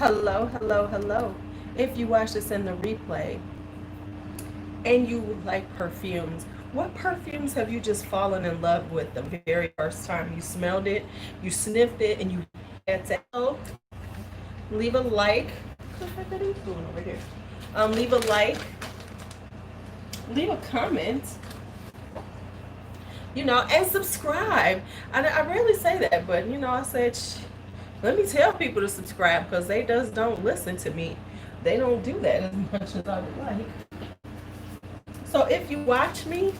Hello, hello, hello. If you watch this in the replay and you like perfumes, what perfumes have you just fallen in love with the very first time you smelled it, you sniffed it, and you had to leave a like? What are you doing over here? Leave a like, leave a comment, and subscribe. I rarely say that, but I said, let me tell people to subscribe because they just don't listen to me. They don't do that as much as I would like. So if you watch me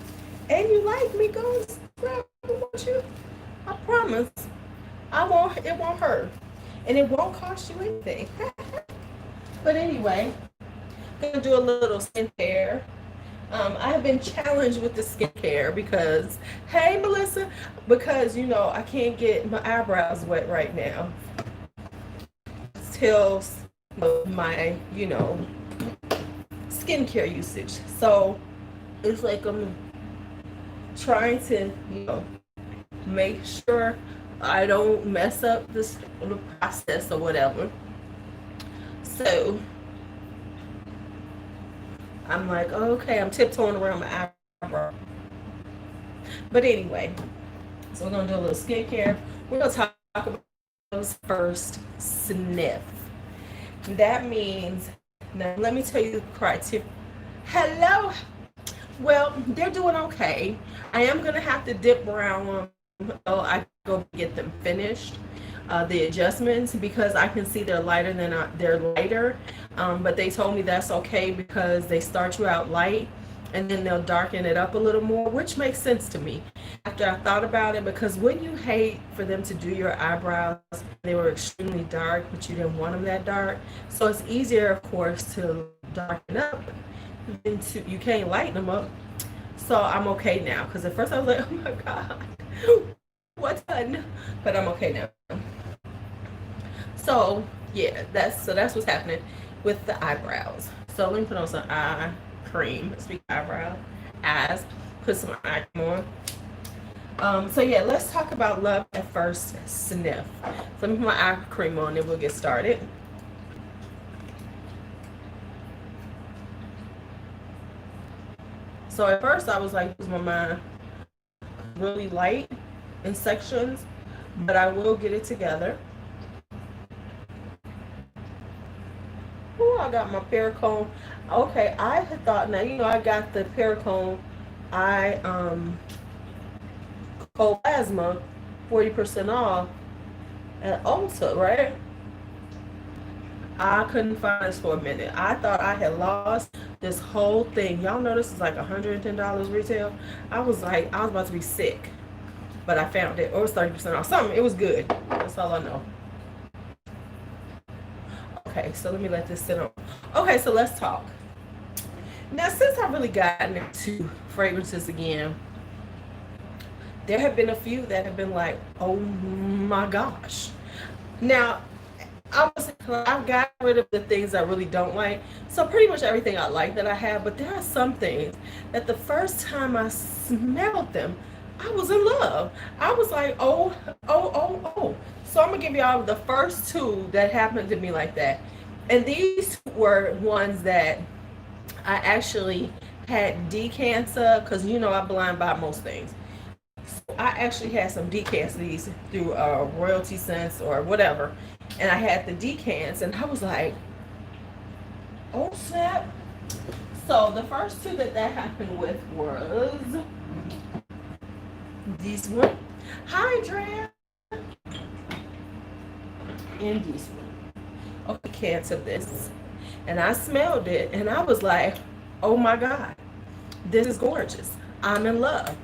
and you like me, go and subscribe. I want you. I promise. I won't. It won't hurt, and it won't cost you anything. But anyway, I'm gonna do a little skincare. I have been challenged with the skincare because, hey, Melissa, because I can't get my eyebrows wet right now till my skincare usage. So it's like I'm trying to make sure I don't mess up this the process or whatever. So I'm like, okay, I'm tiptoeing around my eyebrow. But anyway, so we're gonna do a little skincare. We're gonna talk about those first sniff. That means, now let me tell you the criteria. Hello. Well, they're doing okay. I am gonna have to dip around them. Oh, I go get them finished. The adjustments, because I can see they're lighter than they're lighter, but they told me that's okay because they start you out light and then they'll darken it up a little more, which makes sense to me after I thought about it, because wouldn't you hate for them to do your eyebrows, they were extremely dark but you didn't want them that dark? So it's easier, of course, to darken up than to, you can't lighten them up. So I'm okay now, because at first I was like, oh my god, what done? But I'm okay now. So yeah, that's what's happening with the eyebrows. So let me put on some eye cream. Speak eyebrow, eyes. Put some eye cream on. So yeah, let's talk about love at first sniff. So let me put my eye cream on, and we'll get started. So at first I was like, losing my mind, really light in sections, but I will get it together. I got my Pericone. Okay, I had thought, now I got the Pericone I cold plasma 40% off at Ulta, right? I couldn't find this for a minute. I thought I had lost this whole thing. Y'all know this is like $110 retail. I was about to be sick, but I found it. Or it was 30% off. Something. It was good. That's all I know. Okay, so let me let this sit on. Okay, so let's talk. Now, since I've really gotten into fragrances again, there have been a few that have been like, oh my gosh. Now, I've got rid of the things I really don't like. So pretty much everything I like that I have, but there are some things that the first time I smelled them, I was in love. I was like, oh, oh, oh, oh. So I'm gonna give y'all the first two that happened to me like that. And these were ones that I actually had decants of, because I blind buy most things. So I actually had some decants of these through Royalty Sense or whatever. And I had the decants, and I was like, oh snap. So the first two that happened with was this one, Hydra, and this one. Okay, cans of this. And I smelled it, and I was like, oh my God, this is gorgeous. I'm in love.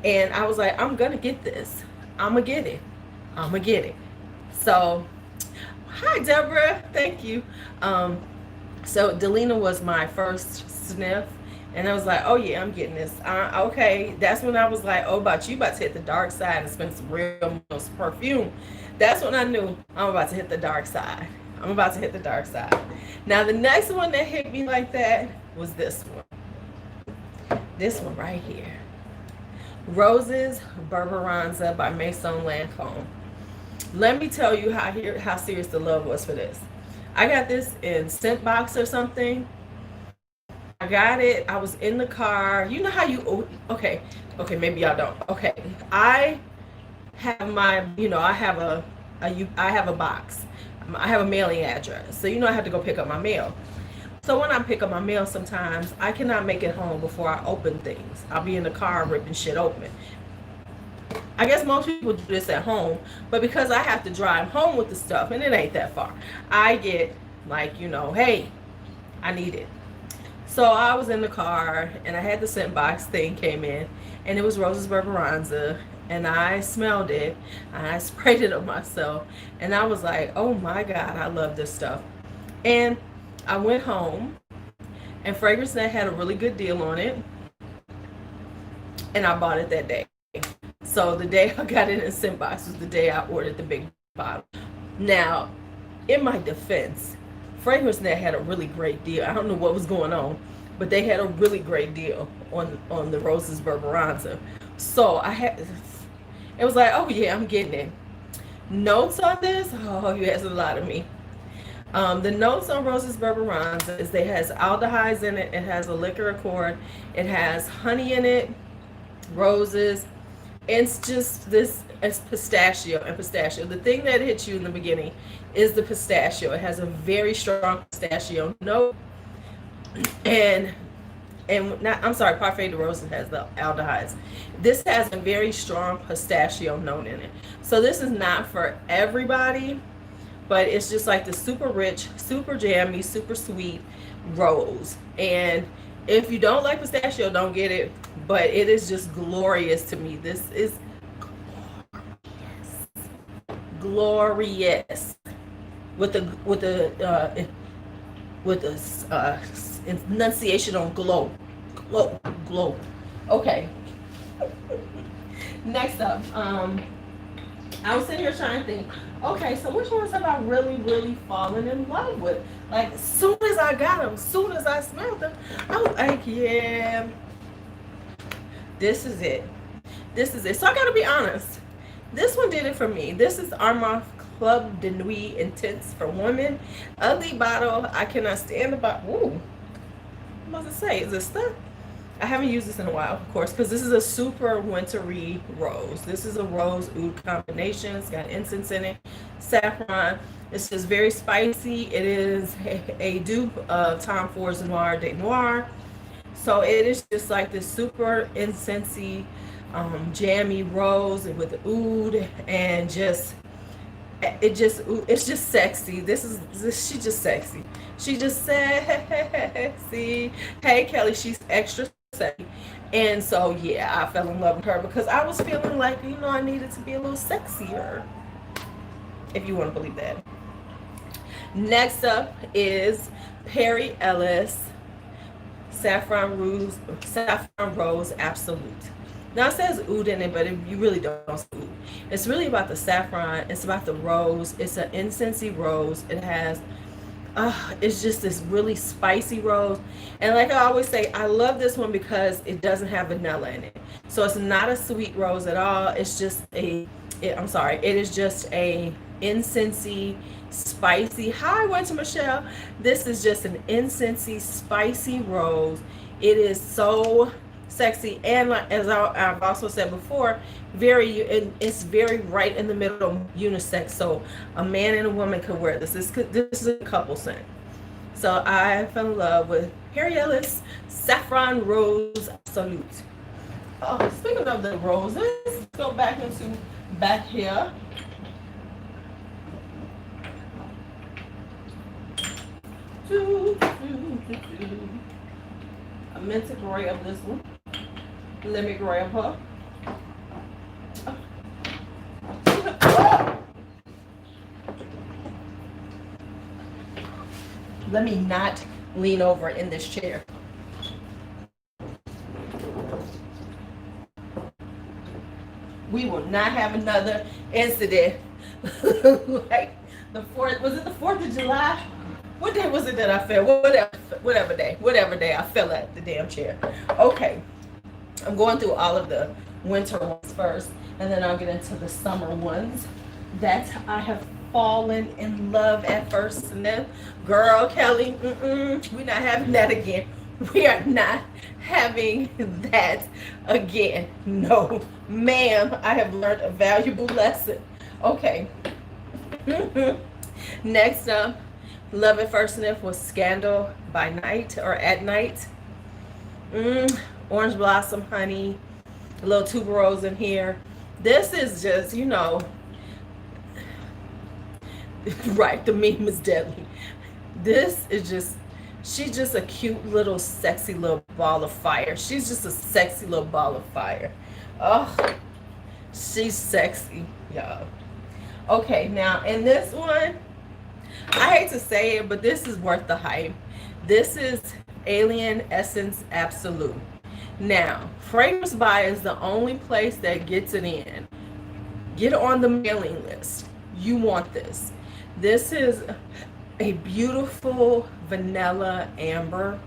And I was like, I'm going to get this. I'm going to get it. I'm going to get it. So, hi, Deborah. Thank you. So, Delina was my first sniff. And I was like, oh yeah, I'm getting this. Okay, that's when I was like, oh, about to hit the dark side and spend some real perfume. That's when I knew I'm about to hit the dark side. I'm about to hit the dark side. Now, the next one that hit me like that was this one. This one right here. Roses Berberanza by Maison Lancome. Let me tell you how serious the love was for this. I got this in scent box or something. I got it. I was in the car. You know how you, okay, okay, maybe y'all don't. Okay, I have my, I have I have a box. I have a mailing address. So I have to go pick up my mail. So when I pick up my mail, sometimes I cannot make it home before I open things. I'll be in the car ripping shit open. I guess most people do this at home, but because I have to drive home with the stuff and it ain't that far, I get like, hey, I need it. So I was in the car and I had the scent box thing came in and it was Rose's Barbaranza and I smelled it and I sprayed it on myself and I was like, oh my God, I love this stuff. And I went home and Fragrance Net had a really good deal on it and I bought it that day. So the day I got it in scent box was the day I ordered the big bottle. Now, in my defense, Fragrance Net had a really great deal. I don't know what was going on, but they had a really great deal on the Rose's Barbaranza. So it was like, oh yeah, I'm getting it. Notes on this, oh, you asked a lot of me. The notes on Rose's Barbaranza is it has aldehydes in it, it has a liquor accord, it has honey in it, roses. It's just this, it's pistachio and pistachio. The thing that hits you in the beginning is the pistachio. It has a very strong pistachio note. And not, I'm sorry, Parfait de Rose has the aldehydes. This has a very strong pistachio note in it. So this is not for everybody, but it's just like the super rich, super jammy, super sweet rose. And if you don't like pistachio, don't get it. But it is just glorious to me. This is glorious. With the enunciation on glow. Okay. Next up, I was sitting here trying to think, okay, so which ones have I really, really fallen in love with? Like, as soon as I got them, as soon as I smelled them, I was like, yeah, this is it. This is it. So I gotta be honest. This one did it for me. This is Armand Club de Nuit Intense for Women. Ugly bottle. I cannot stand the bottle. Ooh. What was I say? Is this stuff? I haven't used this in a while, of course, because this is a super wintry rose. This is a rose oud combination. It's got incense in it, saffron. It's just very spicy. It is a dupe of Tom Ford's Noir de Noir. So it is just like this super incensey, jammy rose with the oud and it's just sexy. She's just sexy. She just sexy. Hey Kelly, she's extra sexy. And so yeah, I fell in love with her because I was feeling like, I needed to be a little sexier. If you want to believe that. Next up is Perry Ellis Saffron Rose Absolute. Now it says oud in it, but you really don't see oud. It's really about the saffron. It's about the rose. It's an incensey rose. It has, it's just this really spicy rose. And like I always say, I love this one because it doesn't have vanilla in it. So it's not a sweet rose at all. It's just it is just a incensey, spicy. Hi, Winter Michelle. This is just an incensey, spicy rose. It is so sexy, and as I've also said before, it's very right in the middle, unisex. So a man and a woman could wear this. This is a couple scent. So I fell in love with Perry Ellis Saffron Rose Absolute. Oh, speaking of the roses, let's go back here. I meant to grab this one. Let me grab her. Let me not lean over in this chair. We will not have another incident like the 4th. Was it the 4th of July? What day was it that I fell? Whatever day I fell at the damn chair. Okay, I'm going through all of the winter ones first, and then I'll get into the summer ones that I have fallen in love at first sniff. Girl, Kelly, we're not having that again. We are not having that again. No, ma'am, I have learned a valuable lesson. Okay. Next up, love at first sniff was Scandal by Night or at Night. Orange blossom honey, a little tuberose in here. This is just, right, the meme is deadly. This is just, she's just a cute little sexy little ball of fire. She's just a sexy little ball of fire. Oh, she's sexy, y'all. Okay, now in this one, I hate to say it, but this is worth the hype. This is Alien Essence Absolute. Now, Fragrance Buy is the only place that gets it in. Get on the mailing list. You want this. This is a beautiful vanilla amber.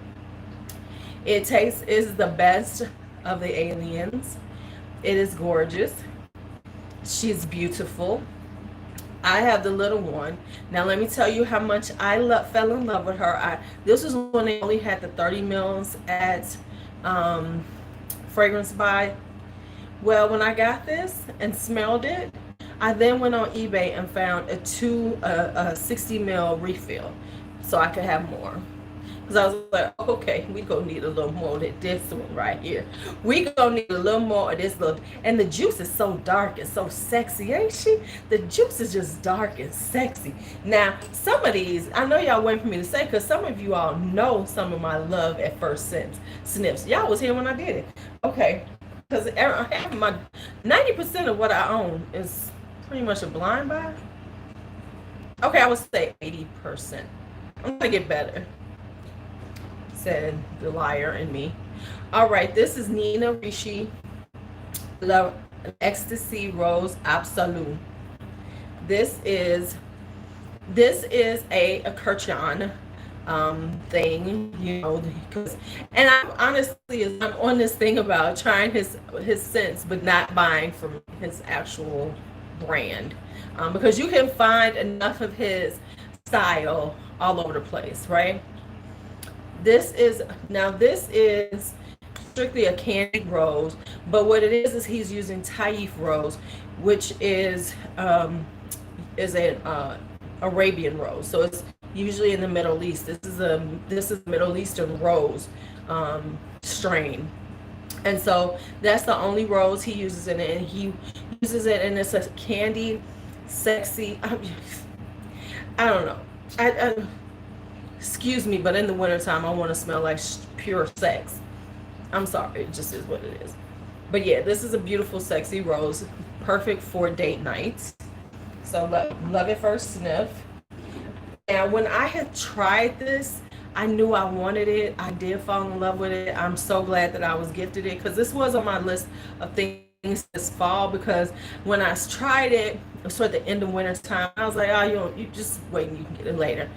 It is the best of the aliens. It is gorgeous. She's beautiful. I have the little one. Now let me tell you how much I fell in love with her. This was when they only had the 30 mils at Fragrance Buy. Well, when I got this and smelled it, I then went on eBay and found a 60 ml refill so I could have more. Because I was like, okay, we gonna need a little more than this one right here. We gonna need a little more of this little, and the juice is so dark and so sexy, ain't she? The juice is just dark and sexy. Now, some of these, I know y'all waiting for me to say, because some of you all know some of my love at first sniffs. Y'all was here when I did it. Okay, because my 90% of what I own is pretty much a blind buy. Okay, I would say 80%. I'm gonna get better, said the liar in me. All right, this is Nina Ricci Love Ecstasy Rose Absolute. This is a Kirchhoff thing, because, and I'm honestly, I'm on this thing about trying his scents but not buying from his actual brand, because you can find enough of his style all over the place, right? This is strictly a candied rose, but what it is he's using Taif rose, which is an Arabian rose. So it's usually in the Middle East. This is a Middle Eastern rose strain, and so that's the only rose he uses in it. And he uses it, and it's a candy, sexy. I don't know. I excuse me, but in the wintertime, I want to smell like pure sex. I'm sorry, it just is what it is. But yeah, this is a beautiful, sexy rose, perfect for date nights. So love it first sniff. Now, when I had tried this, I knew I wanted it. I did fall in love with it. I'm so glad that I was gifted it, because this was on my list of things this fall, because when I tried it, it was toward the end of winter time. I was like, oh, you just wait and you can get it later.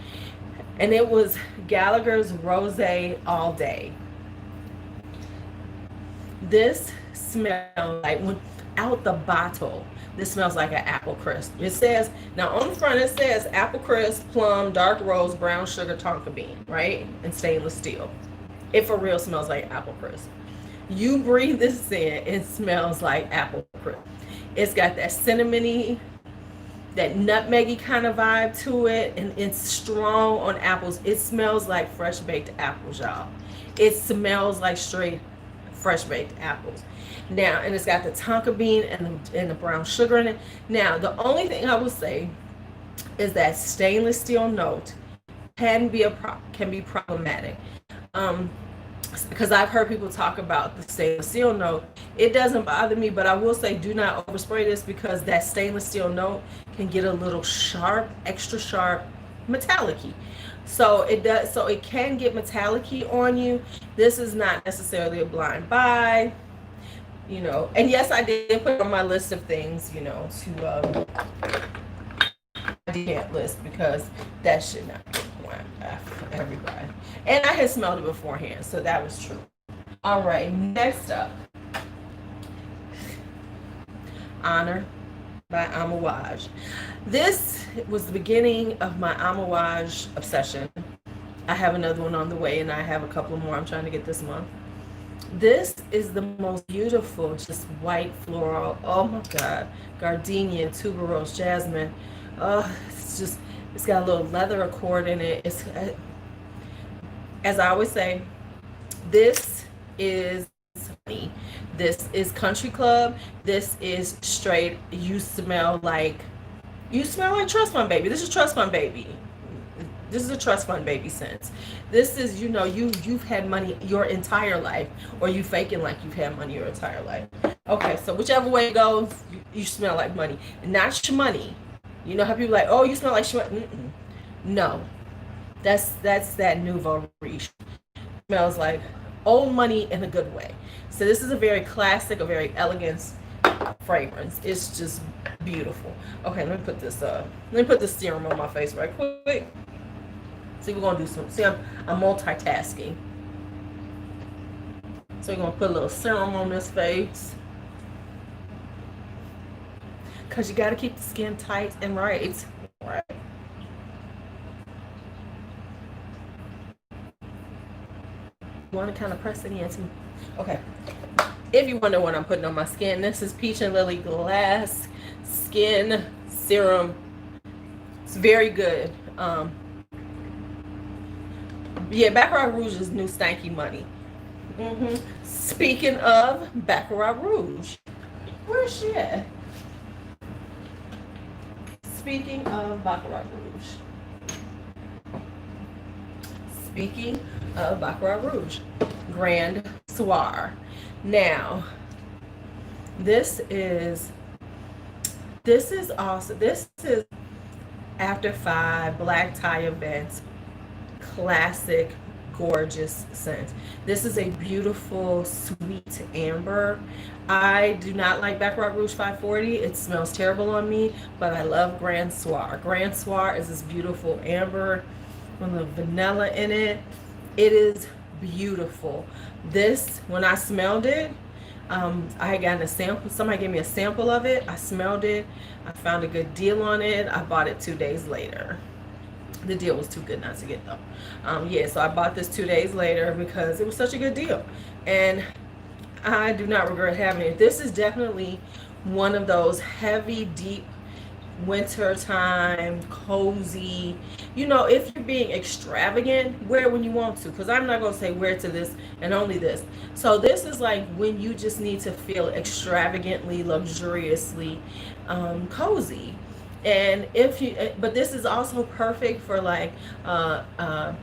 And it was Gallagher's Rosé All Day. This smells like, out the bottle, this smells like an apple crisp. It says, now on the front it says apple crisp, plum, dark rose, brown sugar, tonka bean, right? And stainless steel. It for real smells like apple crisp. You breathe this in, it smells like apple crisp. It's got that cinnamony, that nutmeggy kind of vibe to it, and it's strong on apples. It smells like fresh baked apples, y'all. It smells like straight fresh baked apples. Now, and it's got the tonka bean and the brown sugar in it. Now, the only thing I will say is that stainless steel note can be problematic. Because I've heard people talk about the stainless steel note. It doesn't bother me, but I will say do not overspray this, because that stainless steel note can get a little sharp, extra sharp, metallic-y. So it does. So it can get metallic-y on you. This is not necessarily a blind buy, And yes, I did put on my list of things, to I can't list, because that should not be blind buy for everybody. And I had smelled it beforehand, so that was true. All right, next up, Honor by Amouage. This was the beginning of my Amouage obsession. I have another one on the way, and I have a couple more I'm trying to get this month. This is the most beautiful, just white floral. Oh my God. Gardenia, tuberose, jasmine. It's just, it's got a little leather accord in it. It's, as I always say, this is me. This is country club. This is straight. You smell like trust fund baby. This is trust fund baby. This is a trust fund baby sense. This is, you know, you've had money your entire life, or you faking like you've had money your entire life. Okay, so whichever way it goes, you smell like money, and not shmoney. You know how people like, oh, you smell like shmoney. No, that's that nouveau riche. Smells like old money in a good way. So this is a very classic, a very elegant fragrance. It's just beautiful. Okay, let me put this serum on my face right quick. See, we're gonna do some. See, I'm multitasking. So we're gonna put a little serum on this face, cause you gotta keep the skin tight and right. Right. You want to kind of press it into. Okay. If you wonder what I'm putting on my skin, this is Peach and Lily Glass Skin Serum. It's very good. Yeah, Baccarat Rouge is new stanky money. Speaking of Baccarat Rouge, where's she at? Speaking of Baccarat Rouge. Speaking of Baccarat Rouge, Grand Soir. Now, this is awesome. This is After 5 Black Tie Events. Classic, gorgeous scent. This is a beautiful, sweet amber. I do not like Baccarat Rouge 540. It smells terrible on me, but I love Grand Soir. Grand Soir is this beautiful amber with the vanilla in it. It is beautiful. This, when I smelled it, I had gotten a sample. Somebody gave me a sample of it. I smelled it. I found a good deal on it. I bought it 2 days later. The deal was too good not to get though. Yeah, so I bought this 2 days later because it was such a good deal, and I do not regret having it. This is definitely one of those heavy, deep winter time, cozy. You know, if you're being extravagant, wear it when you want to, because I'm not going to say wear to this and only this. So this is like when you just need to feel extravagantly, luxuriously cozy. And if you, but this is also perfect for like a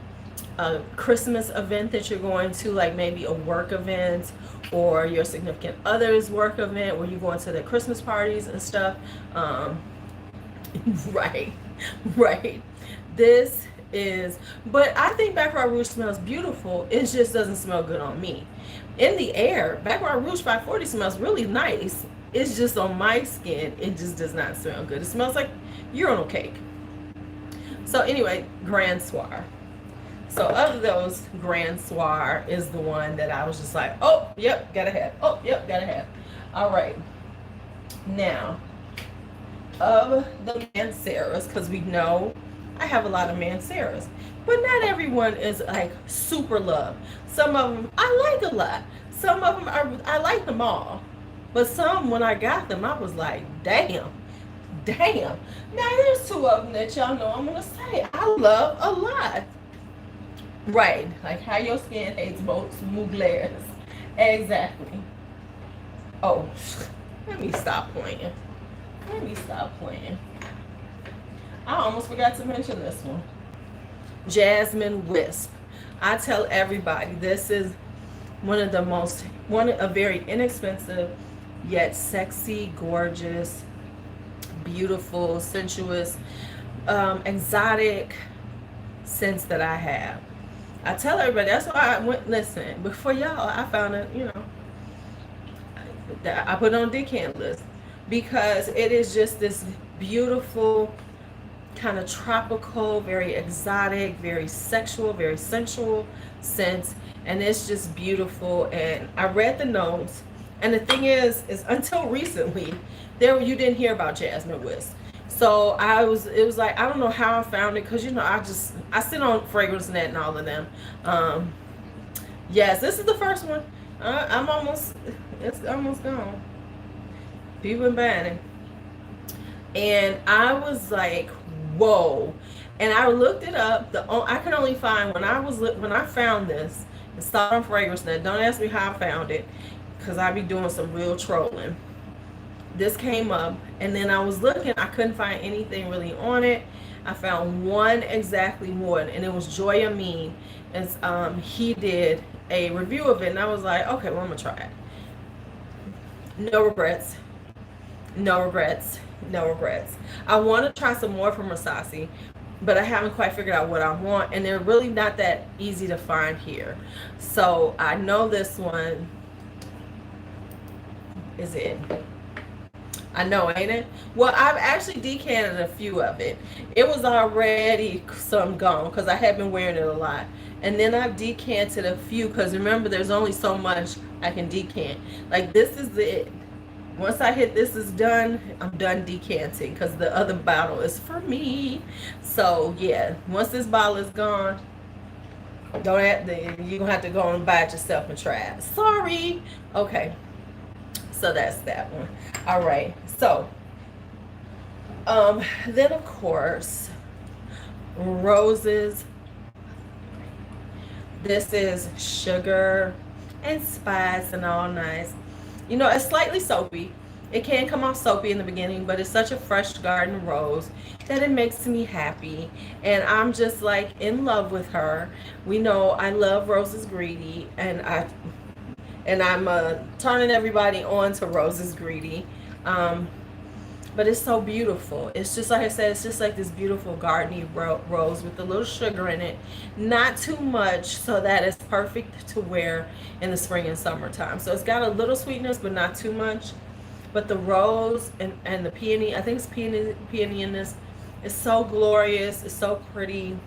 Christmas event that you're going to, like maybe a work event or your significant other's work event where you're going to the Christmas parties and stuff. Right. This is, but I think Baccarat Rouge smells beautiful. It just doesn't smell good on me. In the air, Baccarat Rouge 540 smells really nice. It's just on my skin, it just does not smell good. It smells like urinal cake. So anyway, Grand Soir. So of those, Grand Soir is the one that I was just like, oh, yep, gotta have. Oh, yep, gotta have. All right. Now, of the Manceras, because we know I have a lot of Manceras, but not everyone is like super love. Some of them I like a lot. Some of them I like them all. But some, when I got them, I was like, damn. Now, there's 2 of them that y'all know I'm going to say I love a lot. Right. Like how your skin hates most Mugler's. Exactly. Oh, let me stop playing. I almost forgot to mention this one. Jasmine Wisp. I tell everybody, this is a very inexpensive, yet sexy, gorgeous, beautiful, sensuous, exotic scents that I have. I tell everybody, that's why I went, listen, before y'all, I found it, I put it on decant list because it is just this beautiful, kind of tropical, very exotic, very sexual, very sensual scent, and it's just beautiful. And I read the notes, and the thing is until recently, you didn't hear about Jasmine Wisp. So it was like, I don't know how I found it, because I sit on Fragrance Net and all of them. Um, yes, this is the first one. It's almost gone. People been banning. And I was like, whoa. And I looked it up. I could only find, when I found this, and saw on Fragrance Net. Don't ask me how I found it, because I be doing some real trolling. This came up, and then I was looking. I couldn't find anything really on it. I found one exactly one, and it was Joy Amin, and he did a review of it, and I was like, okay, well, I'm gonna try it. No regrets. No regrets. No regrets. I want to try some more from Rasasi, but I haven't quite figured out what I want, and they're really not that easy to find here. So I know this one is it. I know, ain't it? Well, I've actually decanted a few of it. It was already some gone, because I had been wearing it a lot. And then I've decanted a few, because remember, there's only so much I can decant. Like, this is it. Once I hit this is done, I'm done decanting, because the other bottle is for me. So, yeah, once this bottle is gone, don't have to, you're going to have to go and buy it yourself and try it. Sorry. Okay. So that's that one. All right. So, then of course, roses. This is sugar and spice and all nice. You know, it's slightly soapy. It can come off soapy in the beginning, but it's such a fresh garden rose that it makes me happy. And I'm just like in love with her. We know I love Roses Greedy, and I'm turning everybody on to Roses Greedy. But it's so beautiful. It's just like I said, it's just like this beautiful gardeny rose with a little sugar in it. Not too much, so that it's perfect to wear in the spring and summertime. So it's got a little sweetness, but not too much. But the rose and the peony, I think it's peony in this, is so glorious. It's so pretty.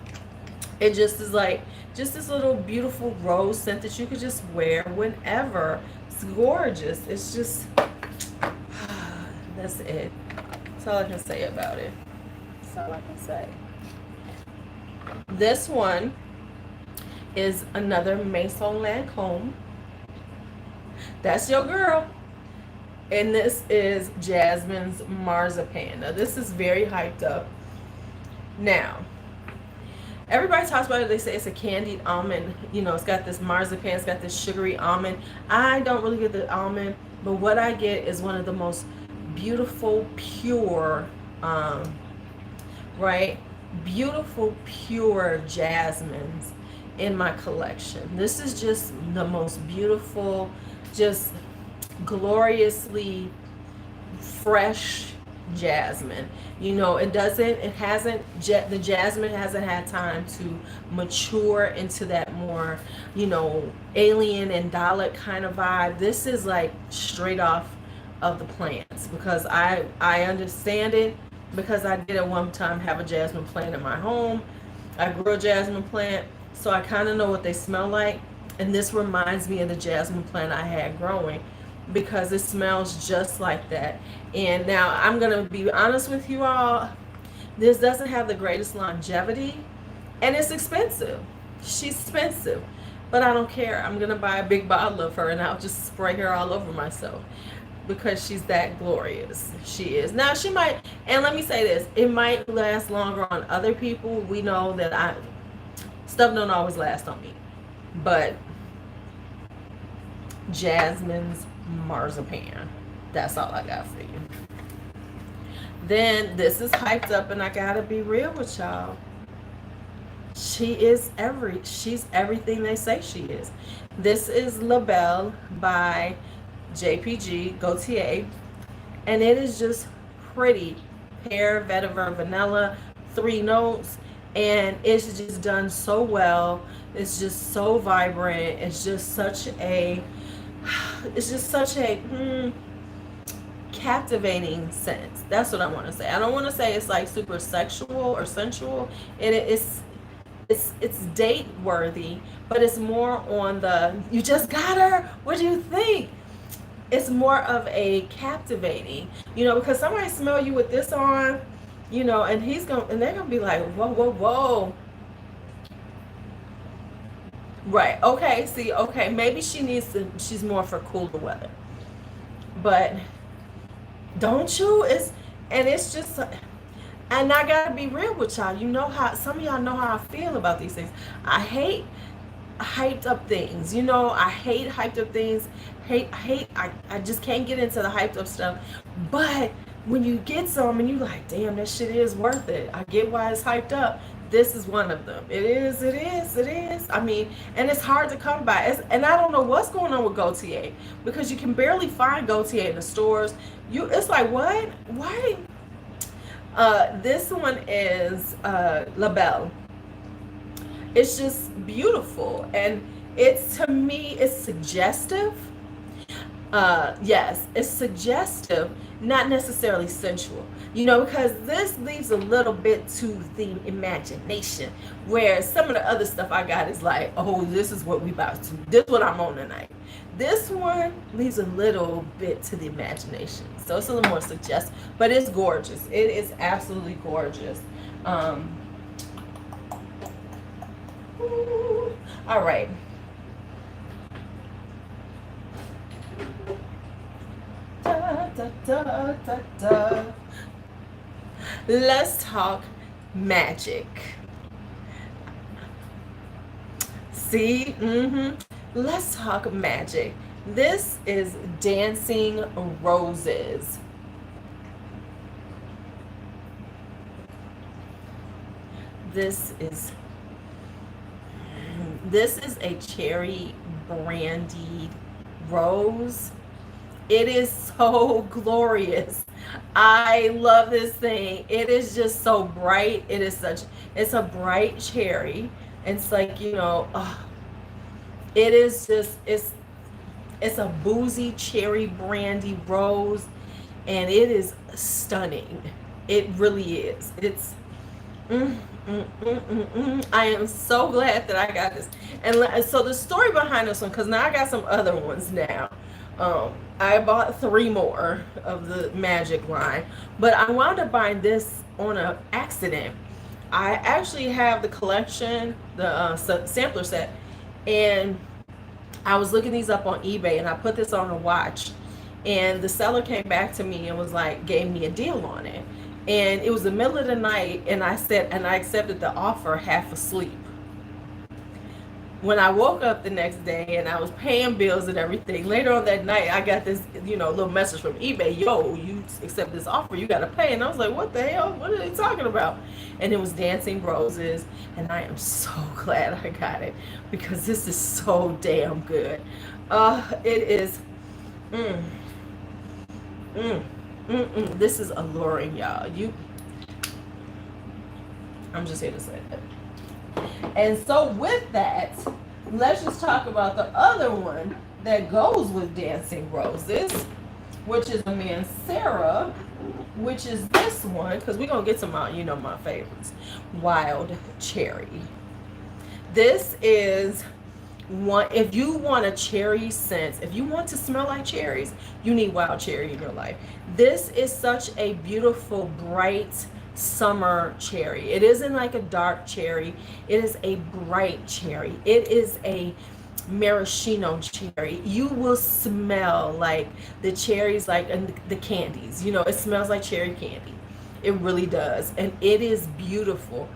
It just is like just this little beautiful rose scent that you could just wear whenever. It's gorgeous. It's just that's it. That's all I can say about it. That's all I can say. This one is another Maison Lancôme. That's your girl. And this is Jasmine's Marzipan. Now, this is very hyped up. Now, everybody talks about it. They say it's a candied almond. You know, it's got this marzipan. It's got this sugary almond. I don't really get the almond, but what I get is one of the most beautiful, pure, right? Beautiful, pure jasmines in my collection. This is just the most beautiful, just gloriously fresh jasmine. You know, the jasmine hasn't had time to mature into that more, you know, alien and Dalek kind of vibe. This is like straight off of the plants, because I understand it, because I did at one time have a jasmine plant in my home. I grew a jasmine plant, so I kind of know what they smell like. And this reminds me of the jasmine plant I had growing, because it smells just like that. And now I'm going to be honest with you all, this doesn't have the greatest longevity, and it's expensive. She's expensive, but I don't care. I'm going to buy a big bottle of her, and I'll just spray her all over myself, because she's that glorious. She is. Now she might, and let me say this, it might last longer on other people. We know that stuff don't always last on me, but Jasmine's Marzipan, that's all I got for you. Then this is hyped up, and I gotta be real with y'all. She's everything they say she is. This is La Belle by JPG Gaultier, and it is just pretty. Pear, vetiver, vanilla, 3 notes, and it's just done so well. It's just so vibrant. It's just such a captivating scent. That's what I want to say. I don't want to say it's like super sexual or sensual. It's date worthy, but it's more on the you just got her. What do you think? It's more of a captivating, you know, because somebody smell you with this on, you know, and they're gonna be like, whoa, whoa, whoa. Right. Okay. See. Okay. Maybe she's more for cooler weather, but don't you? It's just, and I gotta be real with y'all. You know how some of y'all know how I feel about these things. I hate hyped up things. You know, I hate hyped up things. I just can't get into the hyped up stuff. But when you get some and you like, damn, that shit is worth it. I get why it's hyped up. This is one of them. It is. I mean, and it's hard to come by. And I don't know what's going on with Gaultier because you can barely find Gaultier in the stores. It's like, what? Why? This one is La Belle. It's just beautiful, and to me it's suggestive. Yes, it's suggestive, not necessarily sensual, you know, because this leaves a little bit to the imagination, where some of the other stuff I got is like, oh, this is what this is what I'm on tonight. This one leaves a little bit to the imagination, so it's a little more suggestive, but it's gorgeous. It is absolutely gorgeous. All right. Da, da, da, da, da. Let's talk magic. See? Let's talk magic. This is Dancing Roses. This is a cherry brandy rose. It is so glorious. I love this thing. It is just so bright. It's a bright cherry. It's like, you know, it is just, it's a boozy cherry brandy rose, and it is stunning. It really is. It's I am so glad that I got this. And so the story behind this one, because now I got some other ones now. I bought 3 more of the magic line, but I wound up buying this on an accident. I actually have the collection, the sampler set, and I was looking these up on eBay, and I put this on a watch, and the seller came back to me and was like, gave me a deal on it. And it was the middle of the night, and I accepted the offer half asleep. When I woke up the next day and I was paying bills and everything, later on that night, I got this, you know, little message from eBay, yo, you accept this offer, you got to pay. And I was like, what the hell? What are they talking about? And it was Dancing Roses, and I am so glad I got it because this is so damn good. It is, this is alluring, y'all. I'm just here to say that. And so with that, let's just talk about the other one that goes with Dancing Roses, which is a Mancera, which is this one, because we're going to get to my favorites. Wild Cherry. This is one, if you want a cherry scent, if you want to smell like cherries, you need Wild Cherry in your life. This is such a beautiful, bright, summer cherry. It isn't like a dark cherry. It is a bright cherry. It is a maraschino cherry. You will smell like the cherries, like the candies. You know, it smells like cherry candy. It really does. And it is beautiful.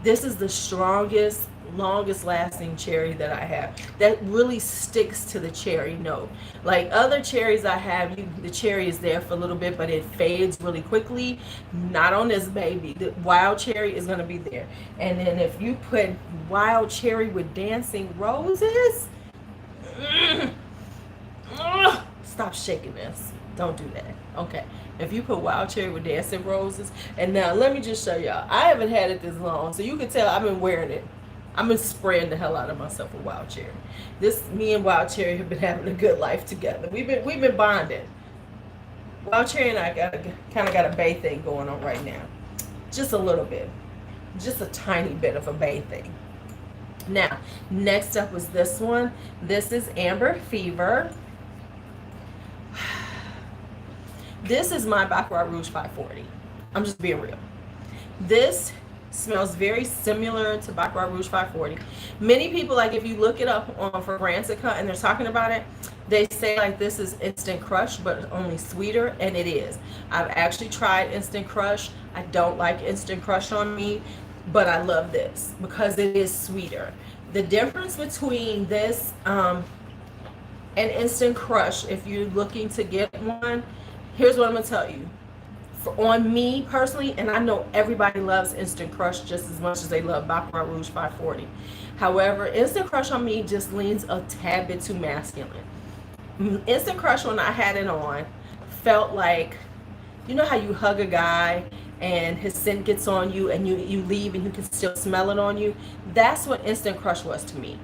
This is the strongest, longest lasting cherry that I have that really sticks to the cherry note. Like other cherries I have, the cherry is there for a little bit, but it fades really quickly. Not on this baby. The Wild Cherry is going to be there. And then if you put Wild Cherry with Dancing Roses, stop shaking this. Don't do that. Okay. If you put Wild Cherry with Dancing Roses, and now let me just show y'all. I haven't had it this long, so you can tell I've been wearing it. I've been spraying the hell out of myself with Wild Cherry. Me and Wild Cherry have been having a good life together. We've been bonding. Wild Cherry and I kind of got a bae thing going on right now. Just a little bit. Just a tiny bit of a bae thing. Now, next up was this one. This is Amber Fever. This is my Baccarat Rouge 540. I'm just being real. This smells very similar to Baccarat Rouge 540. Many people, like if you look it up on for Rancica and they're talking about it, they say like this is instant crush but only sweeter, and it is. I've actually tried instant crush. I don't like instant crush on me, but I love this because it is sweeter. The difference between this and instant crush, if you're looking to get one, here's what I'm gonna tell you. On me personally, and I know everybody loves Instant Crush just as much as they love Baccarat Rouge 540. However, Instant Crush on me just leans a tad bit too masculine. Instant Crush, when I had it on, felt like, you know how you hug a guy and his scent gets on you and you leave and you can still smell it on you? That's what Instant Crush was to me.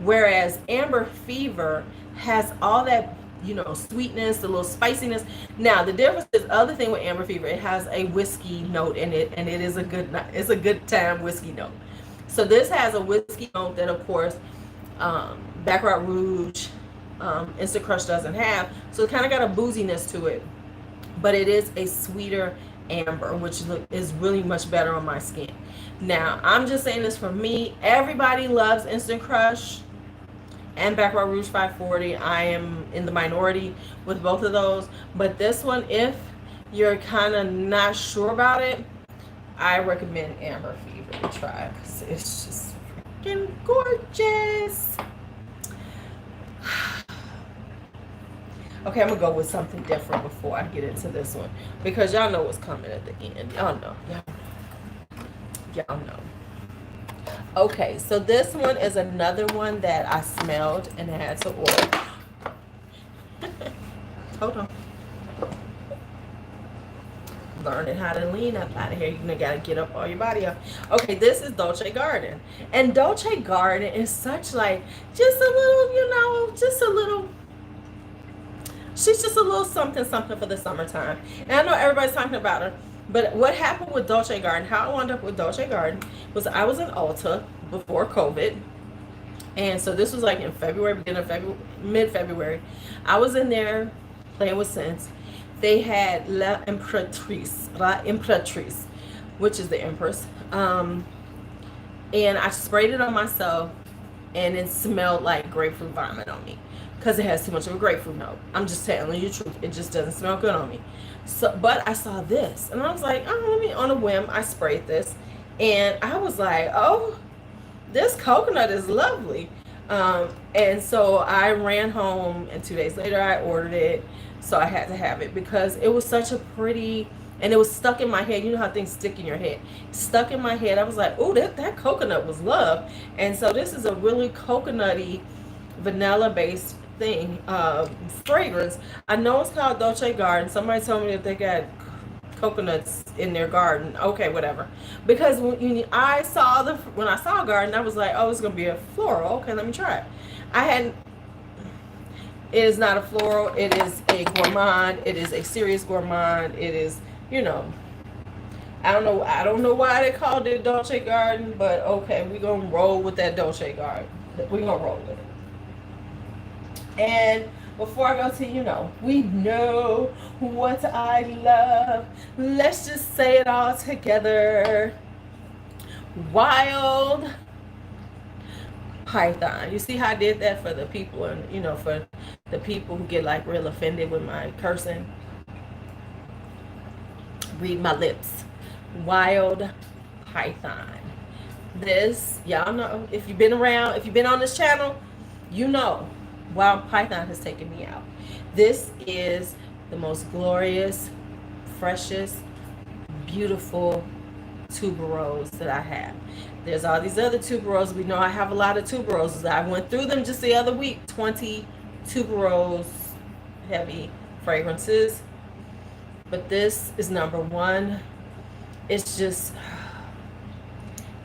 Whereas Amber Fever has all that, you know, sweetness, a little spiciness. Now the difference is, other thing with Amber Fever, it has a whiskey note in it, and it is it's a good time whiskey note. So this has a whiskey note that, of course, Baccarat Rouge, Instant Crush doesn't have. So it kind of got a booziness to it, but it is a sweeter amber, which is really much better on my skin. Now I'm just saying this for me. Everybody loves Instant Crush and Baccarat Rouge 540. I am in the minority with both of those. But this one, if you're kind of not sure about it, I recommend Amber Fever to try because it's just freaking gorgeous. Okay, I'm going to go with something different before I get into this one, because y'all know what's coming at the end. Y'all know. Y'all know. Okay, so this one is another one that I smelled and had to order. Hold on. Learning how to lean up out of here. You gotta get up all your body up. Okay, this is Dolce Garden. And Dolce Garden is such like, just a little, you know, just a little, she's just a little something for the summertime. And I know everybody's talking about her. But what happened with Dolce Garden, how I wound up with Dolce Garden, was I was in Ulta before COVID. And so this was like in February, beginning of February, mid-February. I was in there playing with scents. They had La Imperatrice, which is the Empress. And I sprayed it on myself, and it smelled like grapefruit vomit on me because it has too much of a grapefruit note. I'm just telling you the truth. It just doesn't smell good on me. So, but I saw this, and I was like, oh, let me, on a whim, I sprayed this, and I was like, oh, this coconut is lovely. And so I ran home, and 2 days later I ordered it. So I had to have it because it was such a pretty, and it was stuck in my head. You know how things stick in your head? Stuck in my head. I was like, oh, that coconut was love. And so this is a really coconutty, vanilla-based thing, fragrance. I know it's called Dolce Garden. Somebody told me that they got coconuts in their garden. Okay, whatever. Because when I saw a garden, I was like, oh, it's gonna be a floral. Okay, let me try it. It is not a floral. It is a gourmand. It is a serious gourmand. It is, you know, I don't know why they called it Dolce Garden, but okay, we're gonna roll with that Dolce Garden. We're gonna roll with it. And before I go to, you know, we know what I love. Let's just say it all together. Wild Python. You see how I did that for the people, and you know, for the people who get like real offended with my cursing. Read my lips. Wild Python. This, y'all know, if you've been around, if you've been on this channel, you know Wild Python has taken me out. This is the most glorious, freshest, beautiful tuberose that I have. There's all these other tuberoses. We know I have a lot of tuberoses. I went through them just the other week. 20 tuberose heavy fragrances. But this is number one. It's just,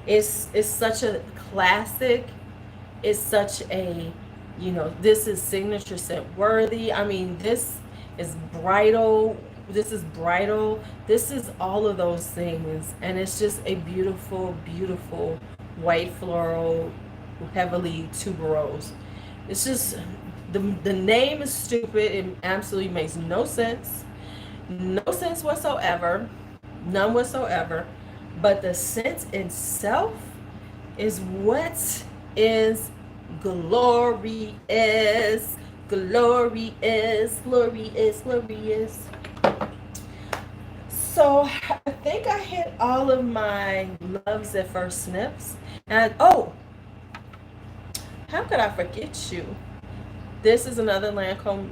it's such a classic. It's such a, you know, this is signature scent worthy. I mean, this is bridal. This is bridal. This is all of those things. And it's just a beautiful, beautiful white floral, heavily tuberose. It's just, the name is stupid. It absolutely makes no sense. No sense whatsoever. None whatsoever. but the scent itself is what is glorious. Glorious, glorious, glorious. So I think I hit all of my loves at first sniffs. And oh, how could I forget you? This is another Lancome,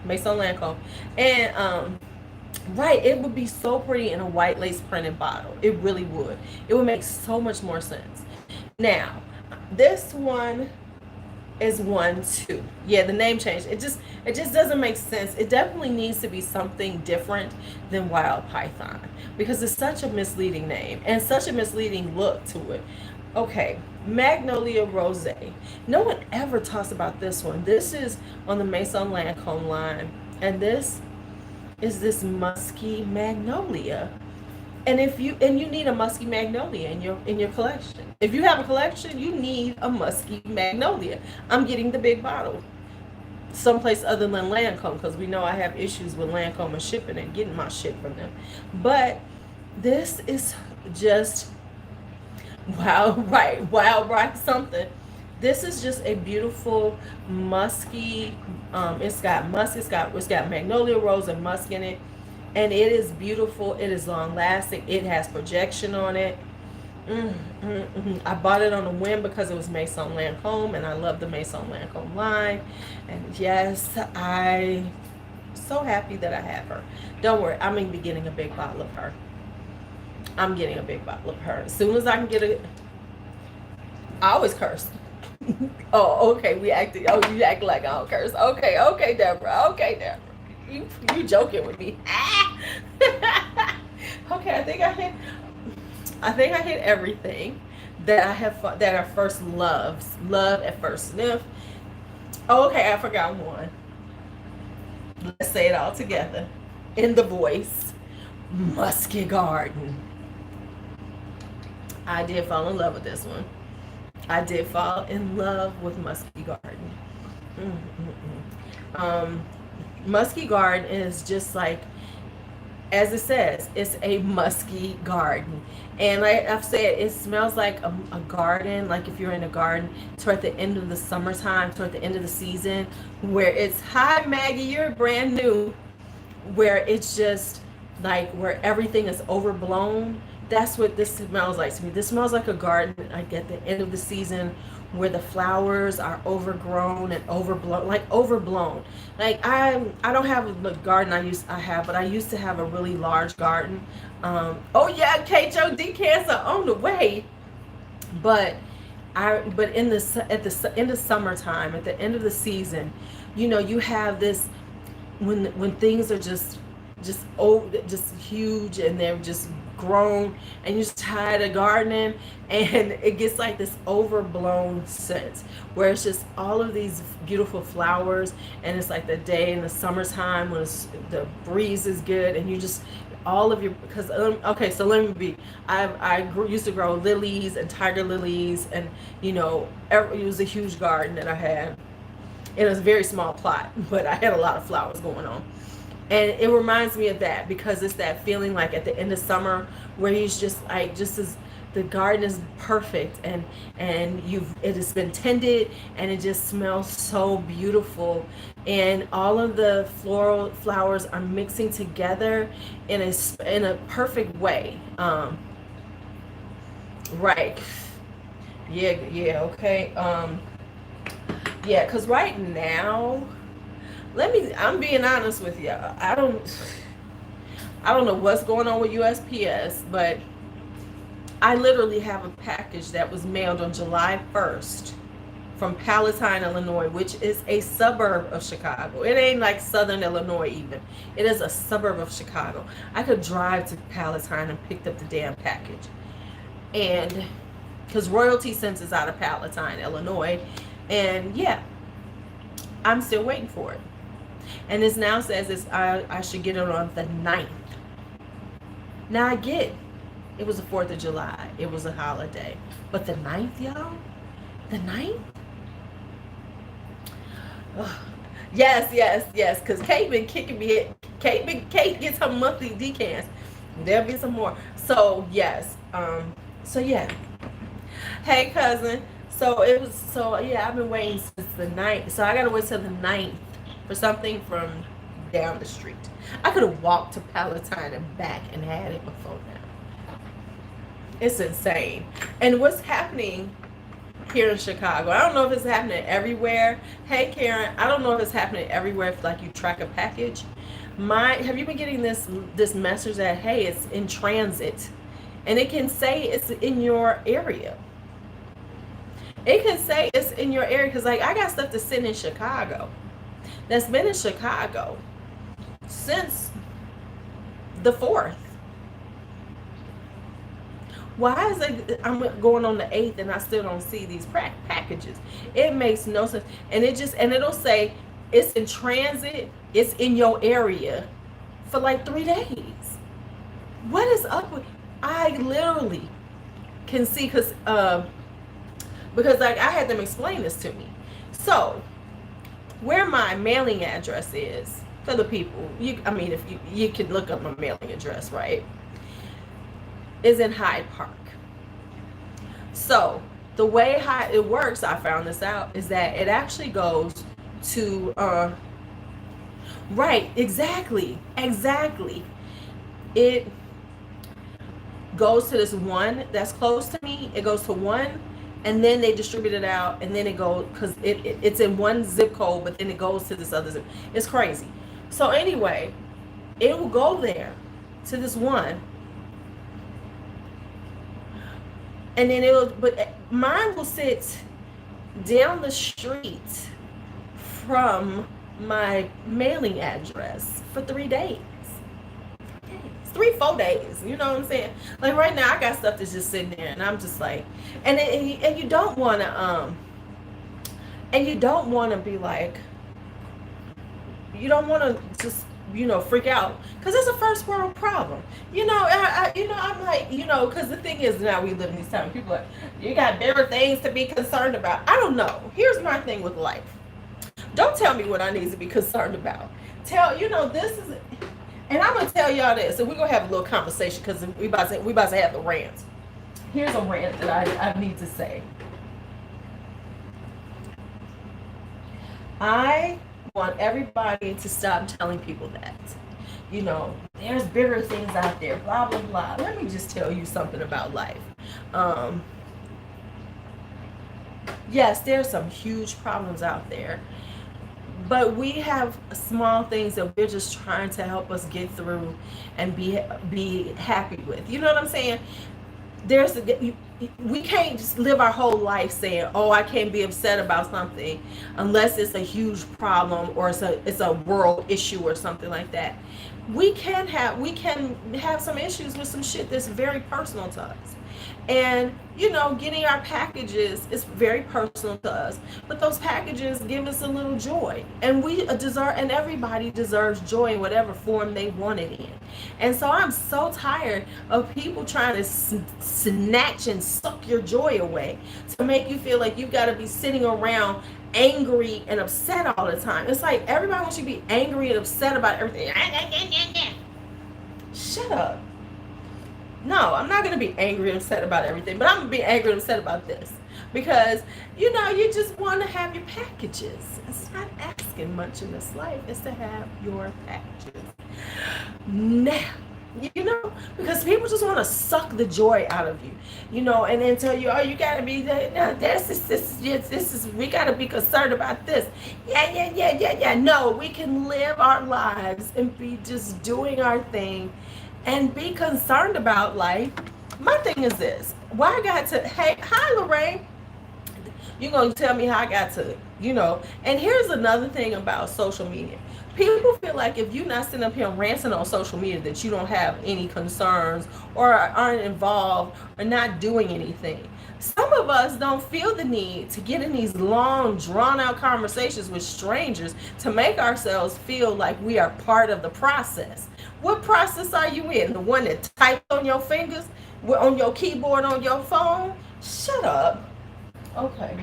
Maison Lancome, and right, it would be so pretty in a white lace printed bottle. It really would. It would make so much more sense. Now, this one is 1-2. Yeah, the name changed. It just doesn't make sense. It definitely needs to be something different than Wild Python because it's such a misleading name and such a misleading look to it. Okay, Magnolia Rose. No one ever talks about this one. This is on the Maison Lancome line, and this is this musky magnolia. And if you need a musky magnolia in your collection. If you have a collection, you need a musky magnolia. I'm getting the big bottle someplace other than Lancome because we know I have issues with Lancome and shipping and getting my shit from them. But this is just wow, right, something. This is just a beautiful musky. It's got musk. It's got magnolia rose and musk in it, and it is beautiful. It is long lasting. It has projection on it. I bought it on a whim because it was Maison Lancome, and I love the Maison Lancome line. And yes, I so happy that I have her. Don't worry, I'm gonna be getting a big bottle of her. I'm getting a big bottle of her as soon as I can get it. I always curse. Oh, okay. We acted. Oh, you act like I don't curse. Okay, okay, Deborah. Okay, Deborah. You joking with me? Okay, I think I hit everything that I have that are first loves. Love at first sniff. Oh, okay, I forgot one. Let's say it all together in the voice. Musky Garden. I did fall in love with this one. I did fall in love with Musky Garden. Musky Garden is just like, as it says, it's a musky garden. And like I've said, it smells like a garden, like if you're in a garden toward the end of the summertime, toward the end of the season, where it's, hi Maggie, you're brand new, where it's just like where everything is overblown. That's what this smells like to me. This smells like a garden like at the end of the season where the flowers are overgrown and overblown, like overblown. Like I don't have a garden I have, but I used to have a really large garden. Oh yeah, KHO decants are on the way. But in the at the end of summertime, at the end of the season, you have this when things are just huge and they're just grown and you're just tired of gardening, and it gets like this overblown sense where it's just all of these beautiful flowers, and it's like the day in the summertime when the breeze is good, and you just all of your because okay, so let me be used to grow lilies and tiger lilies, and it was a huge garden that I had. It was a very small plot, but I had a lot of flowers going on. And it reminds me of that because it's that feeling like at the end of summer where he's just like, just as the garden is perfect, and it has been tended, and it just smells so beautiful, and all of the floral flowers are mixing together in a perfect way. Right. Yeah, okay. Yeah, because right now, I'm being honest with you. I don't know what's going on with USPS, but I literally have a package that was mailed on July 1st from Palatine, Illinois, which is a suburb of Chicago. It ain't like Southern Illinois even. It is a suburb of Chicago. I could drive to Palatine and picked up the damn package. And because Royalty Sense is out of Palatine, Illinois. And yeah, I'm still waiting for it. And this now says I should get it on the 9th. Now I get it was the 4th of July. It was a holiday. But the 9th, y'all? The 9th? Ugh. Yes. Because Kate been kicking me. Kate gets her monthly decants. There'll be some more. So, yes. So yeah. Hey cousin. So I've been waiting since the ninth. So I gotta wait till the ninth for something from down the street. I could have walked to Palatine and back and had it before now. It's insane. And what's happening here in Chicago? I don't know if it's happening everywhere. Hey Karen, I don't know if it's happening everywhere if like you track a package. Have you been getting this message that hey, it's in transit? And it can say it's in your area. It can say it's in your area because like I got stuff that's sitting in Chicago that's been in Chicago since the 4th. Why is it I'm going on the 8th and I still don't see these packages? It makes no sense. And it'll say it's in transit, it's in your area for like 3 days. What is up with I literally can see because like I had them explain this to me. So where my mailing address is for the people, if you can look up my mailing address, right? Is in Hyde Park. So the way it works, I found this out, is that it actually goes to right, exactly. It goes to this one that's close to me. It goes to one, and then they distribute it out, and then it goes because it's in one zip code, but then it goes to this other zip. It's crazy. So anyway, it will go there to this one, and then but mine will sit down the street from my mailing address for 3 days. 3-4 days, you know what I'm saying? Like right now I got stuff that's just sitting there and I'm just like, and you don't want to be like, you don't want to just freak out because it's a first world problem. I'm like, because the thing is now we live in these times. People are like, you got bigger things to be concerned about. I don't know. Here's my thing with life. Don't tell me what I need to be concerned about. This is, and I'm gonna tell y'all this, and we're gonna have a little conversation because we about to have the rants. Here's a rant that I need to say. I want everybody to stop telling people that. There's bigger things out there, blah, blah, blah. Let me just tell you something about life. Yes, there's some huge problems out there, but we have small things that we're just trying to help us get through and be happy with. You know what I'm saying? We can't just live our whole life saying, "Oh, I can't be upset about something," unless it's a huge problem or it's a world issue or something like that. We can have some issues with some shit that's very personal to us. And getting our packages is very personal to us, but those packages give us a little joy, and and everybody deserves joy in whatever form they want it in. And so I'm so tired of people trying to snatch and suck your joy away to make you feel like you've got to be sitting around angry and upset all the time. It's like everybody wants you to be angry and upset about everything. Shut up. No, I'm not going to be angry and upset about everything, but I'm going to be angry and upset about this. Because, you just want to have your packages. It's not asking much in this life. It's to have your packages. Now, because people just want to suck the joy out of you, and then tell you, oh, you got to be, this is, we got to be concerned about this. Yeah. No, we can live our lives and be just doing our thing and be concerned about life. My thing is this. Why I got to, hey, hi, Lorraine. You're going to tell me how I got to, And here's another thing about social media. People feel like if you're not sitting up here ranting on social media that you don't have any concerns or aren't involved or not doing anything. Some of us don't feel the need to get in these long, drawn-out conversations with strangers to make ourselves feel like we are part of the process. What process are you in? The one that types on your fingers, on your keyboard, on your phone? Shut up. Okay.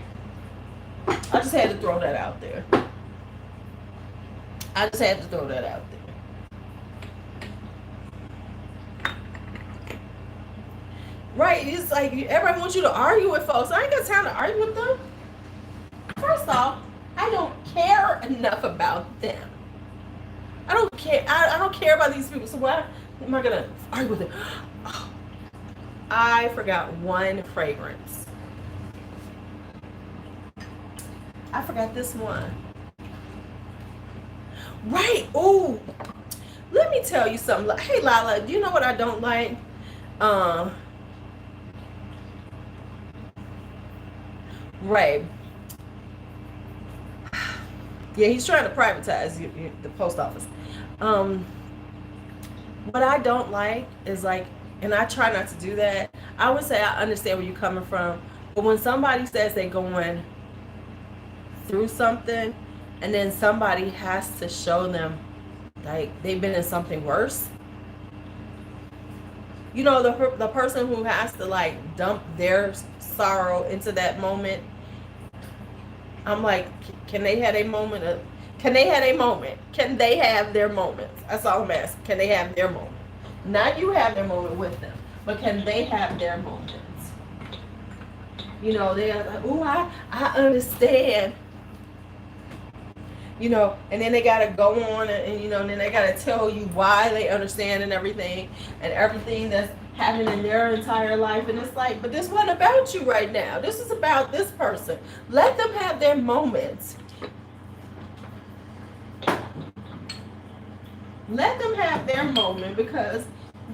I just had to throw that out there. Right? It's like everybody wants you to argue with folks. I ain't got time to argue with them. First off, I don't care enough about them. I don't care. I don't care about these people. So why am I gonna argue with them? Oh, I forgot one fragrance. I forgot this one. Right. Oh, let me tell you something. Hey, Lala, do you know what I don't like? Right. Yeah, he's trying to privatize the post office. What I don't like is like, and I try not to do that. I would say I understand where you're coming from, but when somebody says they're going through something, and then somebody has to show them like they've been in something worse. You know, the person who has to like dump their sorrow into that moment. I'm like, can they have a moment of? Can they have a moment? Can they have their moments? That's all I'm asking. Can they have their moment? Not you have their moment with them, but can they have their moments? You know, they're like, oh, I understand. You know, and then they got to go on and, you know, and then they got to tell you why they understand and everything that's happening in their entire life. And it's like, but this wasn't about you right now. This is about this person. Let them have their moments. Let them have their moment because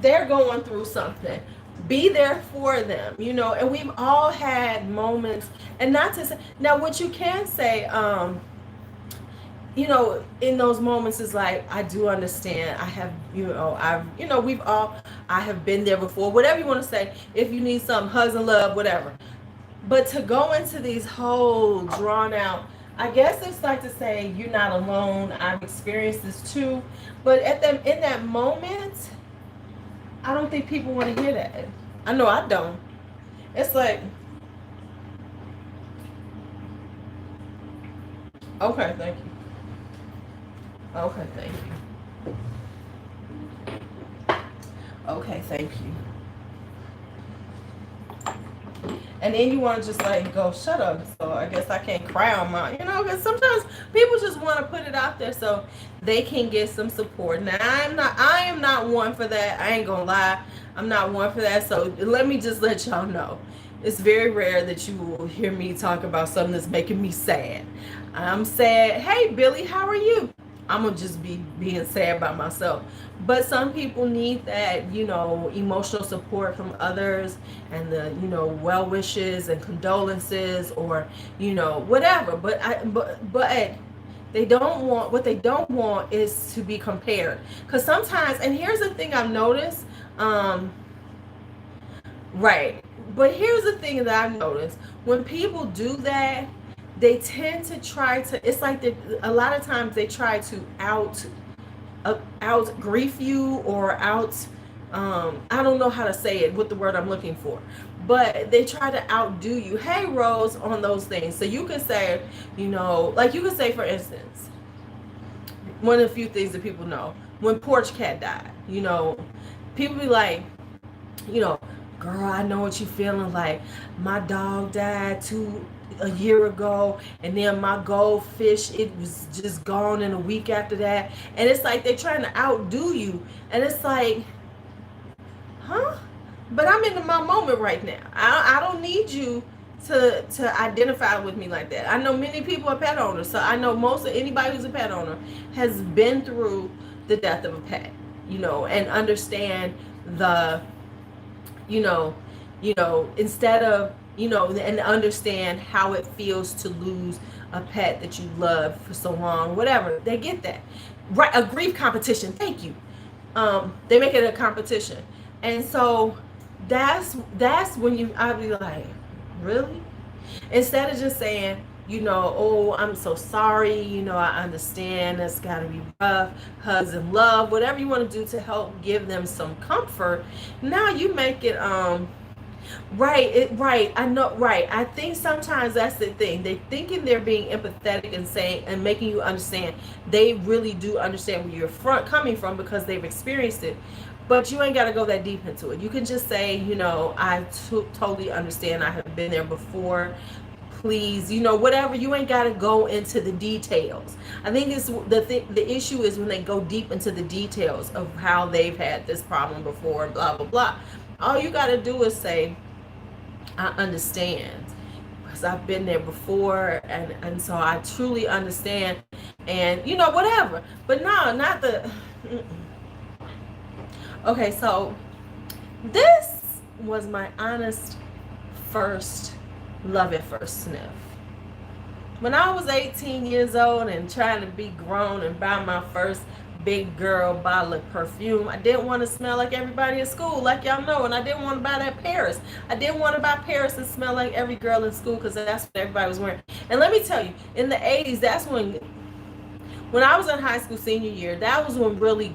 they're going through something. Be there for them, you know, and we've all had moments. And not to say, now what you can say, you know, in those moments is like, I do understand. I have, I have been there before, whatever you want to say. If you need some hugs and love, whatever. But to go into these whole drawn out, I guess it's like to say, you're not alone. I've experienced this too. But in that moment, I don't think people want to hear that. I know I don't. It's like, okay, thank you. Okay, thank you. Okay, thank you. And then you want to just like go, shut up. So I guess I can't cry on my, you know, because sometimes people just want to put it out there so they can get some support. Now I am not one for that. I ain't gonna lie. I'm not one for that. So let me just let y'all know. It's very rare that you will hear me talk about something that's making me sad. I'm sad. Hey, Billy, how are you? I'm gonna just be being sad by myself. But some people need that, you know, emotional support from others and the, you know, well wishes and condolences or, you know, whatever. But they don't want, what they don't want is to be compared. Because sometimes, and here's the thing I've noticed, right. But here's the thing that I've noticed. When people do that, they tend to try to, it's like a lot of times they try to out grief you or out, I don't know how to say it, what the word I'm looking for, but they try to outdo you. Hey, Rose, on those things. So you can say, you know, like you can say, for instance, one of the few things that people know, when Porch Cat died, you know, people be like, you know, girl, I know what you're feeling like. My dog died a year ago, and then my goldfish, it was just gone in a week after that. And it's like they're trying to outdo you, and it's like, huh? But I'm in my moment right now. I don't need you to identify with me like that. I know many people are pet owners, so I know most of anybody who's a pet owner has been through the death of a pet, you know, and understand the, you know, instead of, you know, and understand how it feels to lose a pet that you love for so long, whatever. They get that. Right, a grief competition. Thank you. They make it a competition. And so that's when I'd be like, really? Instead of just saying, you know, oh, I'm so sorry, you know, I understand it's got to be rough, hugs and love, whatever you want to do to help give them some comfort. Now you make it, right, I know, right. I think sometimes that's the thing. They're thinking they're being empathetic and saying and making you understand. They really do understand where you're coming from because they've experienced it. But you ain't got to go that deep into it. You can just say, you know, I totally understand. I have been there before. Please, you know, whatever. You ain't got to go into the details. I think it's the issue is when they go deep into the details of how they've had this problem before, blah blah blah. All you got to do is say, I understand, because I've been there before, and so I truly understand, and you know, whatever. But no, not the. Okay, so this was my honest first love at first sniff. When I was 18 years old and trying to be grown and buy my first big girl bottle of perfume, I didn't want to smell like everybody in school, like y'all know, and I didn't want to buy that Paris. I didn't want to buy Paris and smell like every girl in school, because that's what everybody was wearing. And let me tell you, in the 80s, that's when I was in high school senior year, that was when really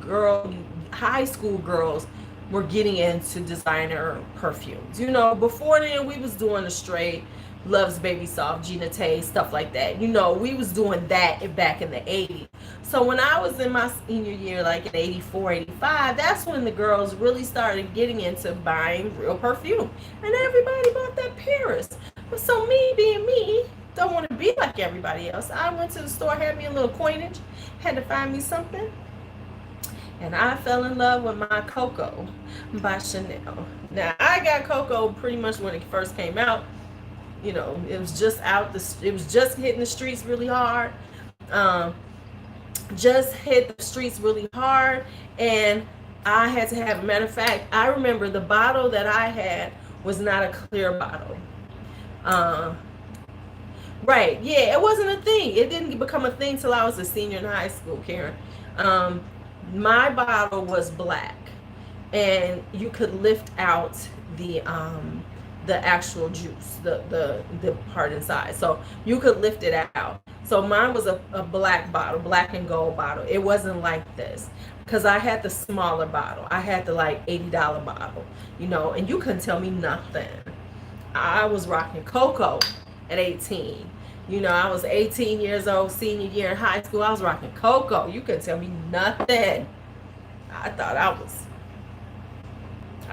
high school girls were getting into designer perfumes. You know, before then we was doing the straight Love's Baby Soft, Gina Tay, stuff like that. You know, we was doing that back in the 80s. So when I was in my senior year, like in 84, 85, that's when the girls really started getting into buying real perfume. And everybody bought that Paris. But so me being me, don't want to be like everybody else. I went to the store, had me a little coinage, had to find me something. And I fell in love with my Coco by Chanel. Now, I got Coco pretty much when it first came out. You know, it was just it was just hitting the streets really hard. Just hit the streets really hard. And I had to have, a matter of fact, I remember the bottle that I had was not a clear bottle. Right, yeah, it wasn't a thing. It didn't become a thing till I was a senior in high school, Karen. My bottle was black, and you could lift out the actual juice, the part inside, so you could lift it out. So mine was a black bottle, black and gold bottle. It wasn't like this, because I had the smaller bottle. I had the like $80 bottle, you know, and you couldn't tell me nothing. I was rocking Coco at 18. You know, I was 18 years old, senior year in high school. I was rocking Coco. You couldn't tell me nothing. I thought I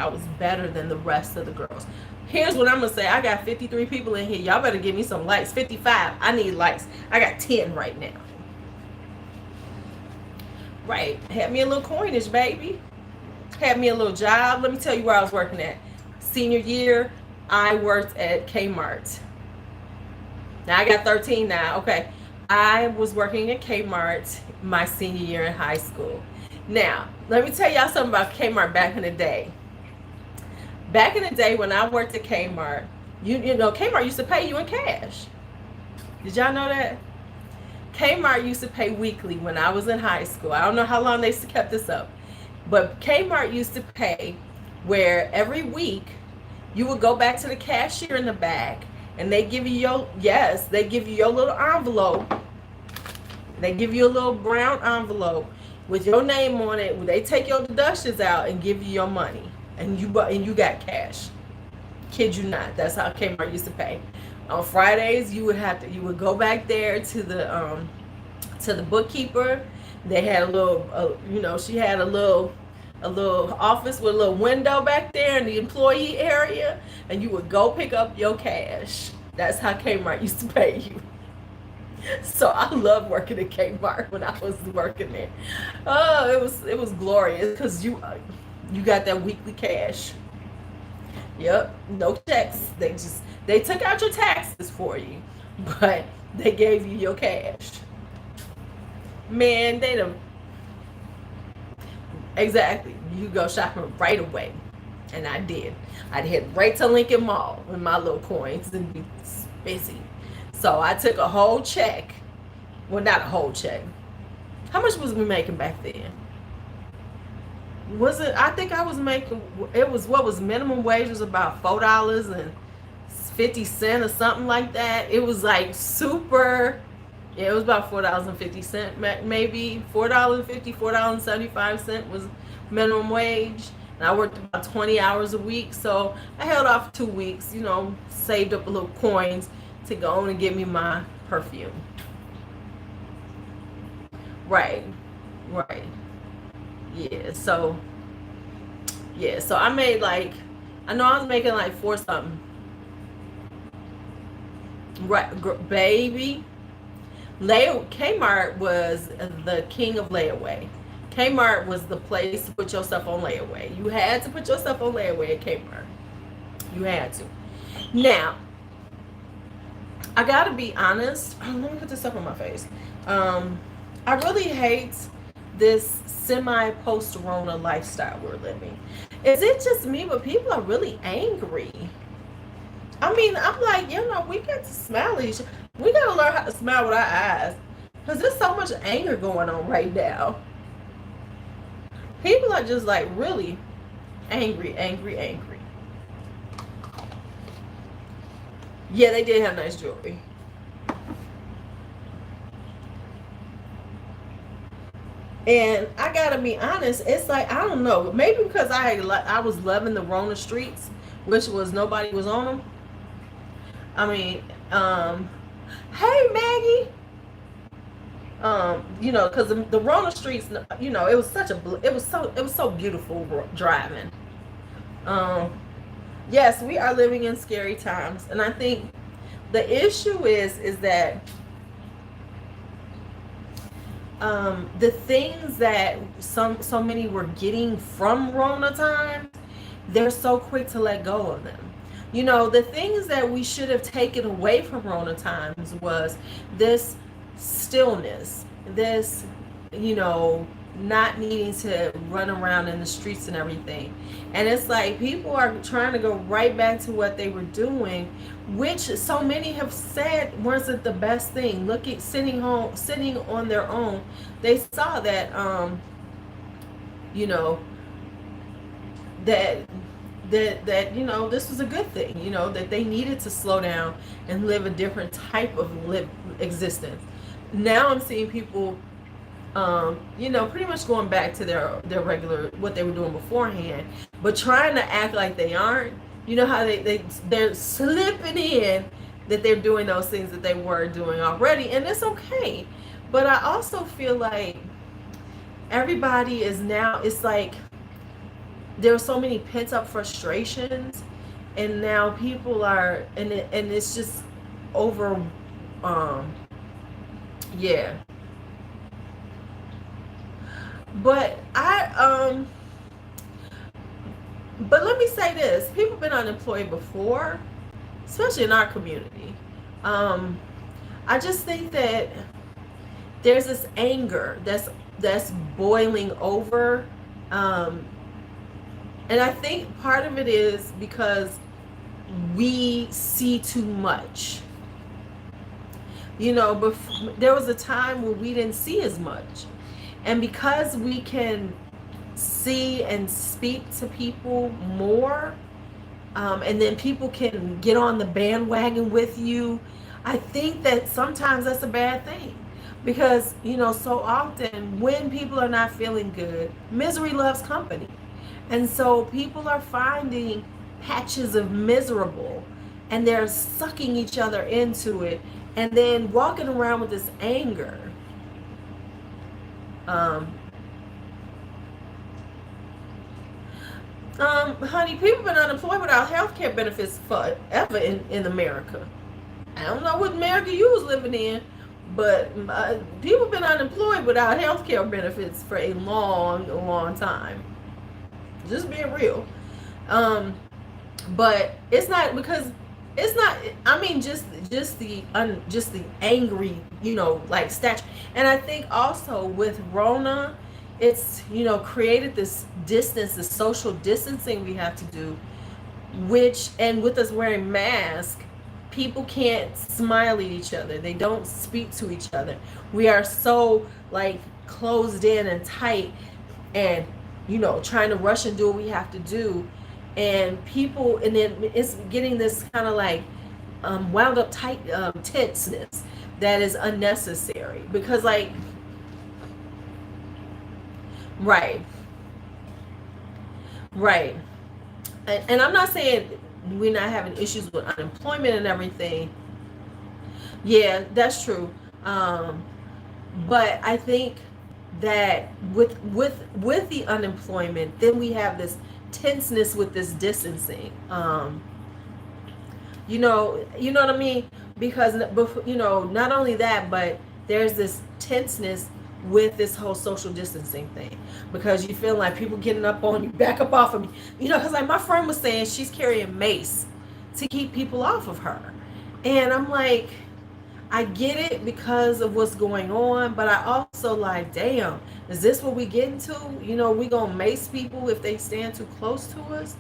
was better than the rest of the girls. Here's what I'm going to say. I got 53 people in here. Y'all better give me some likes. 55. I need likes. I got 10 right now. Right. Had me a little coinage, baby. Had me a little job. Let me tell you where I was working at. Senior year, I worked at Kmart. Now I got 13 now. Okay. I was working at Kmart my senior year in high school. Now, let me tell y'all something about Kmart back in the day. Back in the day when I worked at Kmart, you know, Kmart used to pay you in cash. Did y'all know that? Kmart used to pay weekly when I was in high school. I don't know how long they kept this up. But Kmart used to pay where every week you would go back to the cashier in the back, and they give you they give you your little envelope. They give you a little brown envelope with your name on it. They take your deductions out and give you your money, and you got cash. Kid you not. That's how Kmart used to pay. On Fridays, you would go back there to the bookkeeper. They had a little, she had a little office with a little window back there in the employee area, and you would go pick up your cash. That's how Kmart used to pay you. So I loved working at Kmart when I was working there. Oh, it was glorious, because you got that weekly cash. Yep, no checks. They took out your taxes for you, but they gave you your cash. Man, exactly. You go shopping right away. And I did. I'd head right to Lincoln Mall with my little coins and be busy. So I took a whole check. Well, not a whole check. How much was we making back then? Was it? I think I was making, it was, what was minimum wage was about $4.50 or something like that. It was like super, yeah, it was about $4.50, maybe $4.50, $4.75 was minimum wage. And I worked about 20 hours a week, so I held off 2 weeks, saved up a little coins to go on and get me my perfume. Right. Yeah, so Yeah, so I made like, I know I was making like four something. Right, baby. Kmart was the king of layaway. Kmart was the place to put yourself on layaway. You had to put yourself on layaway at Kmart. You had to. Now, I gotta be honest. Oh, let me put this up on my face. I really hate this semi post Rona lifestyle we're living. Is it just me, but people are really angry? I mean, I'm like, we got to smile at each other. We gotta learn how to smile with our eyes. Because there's so much anger going on right now. People are just like really angry, angry, angry. Yeah, they did have nice jewelry. And I gotta be honest, it's like, I don't know, maybe because I was loving the Rona streets, which was nobody was on them. I mean, hey Maggie, because the Rona streets, it was it was so beautiful driving. Yes, we are living in scary times, and I think the issue is that the things that so many were getting from Rona times, they're so quick to let go of them. The things that we should have taken away from Rona times was this stillness, this, not needing to run around in the streets and everything. And it's like people are trying to go right back to what they were doing, which so many have said wasn't the best thing. Sitting on their own, they saw that that this was a good thing, that they needed to slow down and live a different type of existence. Now I'm seeing people pretty much going back to their regular, what they were doing beforehand, but trying to act like they aren't. You know how they're slipping in that they're doing those things that they were doing already, and it's okay. But I also feel like everybody is now, it's like there are so many pent up frustrations, and now people are, and it's just over. Yeah. But but let me say this: people have been unemployed before, especially in our community. I just think that there's this anger that's boiling over, and I think part of it is because we see too much. There was a time where we didn't see as much. And because we can see and speak to people more, and then people can get on the bandwagon with you, I think that sometimes that's a bad thing. Because, so often when people are not feeling good, misery loves company. And so people are finding patches of miserable, and they're sucking each other into it, and then walking around with this anger. Honey, people been unemployed without health care benefits forever in America. I don't know what America you was living in, but people been unemployed without health care benefits for a long, long time. Just being real. But it's not because it's not. I mean, just the angry, like stature. And I think also with Rona, it's created this distance, this social distancing we have to do, and with us wearing masks, people can't smile at each other. They don't speak to each other. We are so like closed in and tight, and trying to rush and do what we have to do. And people, and then it's getting this kind of like wound up tight tenseness that is unnecessary, because like, right, and I'm not saying we're not having issues with unemployment and everything. Yeah, that's true. But I think that with the unemployment, then we have this tenseness with this distancing. You know what I mean? Because not only that, but there's this tenseness with this whole social distancing thing, because you feel like people getting up on you, back up off of me. Because like my friend was saying, she's carrying mace to keep people off of her, and I'm like, I get it because of what's going on, but I also like, damn, is this what we get into? We gonna mace people if they stand too close to us.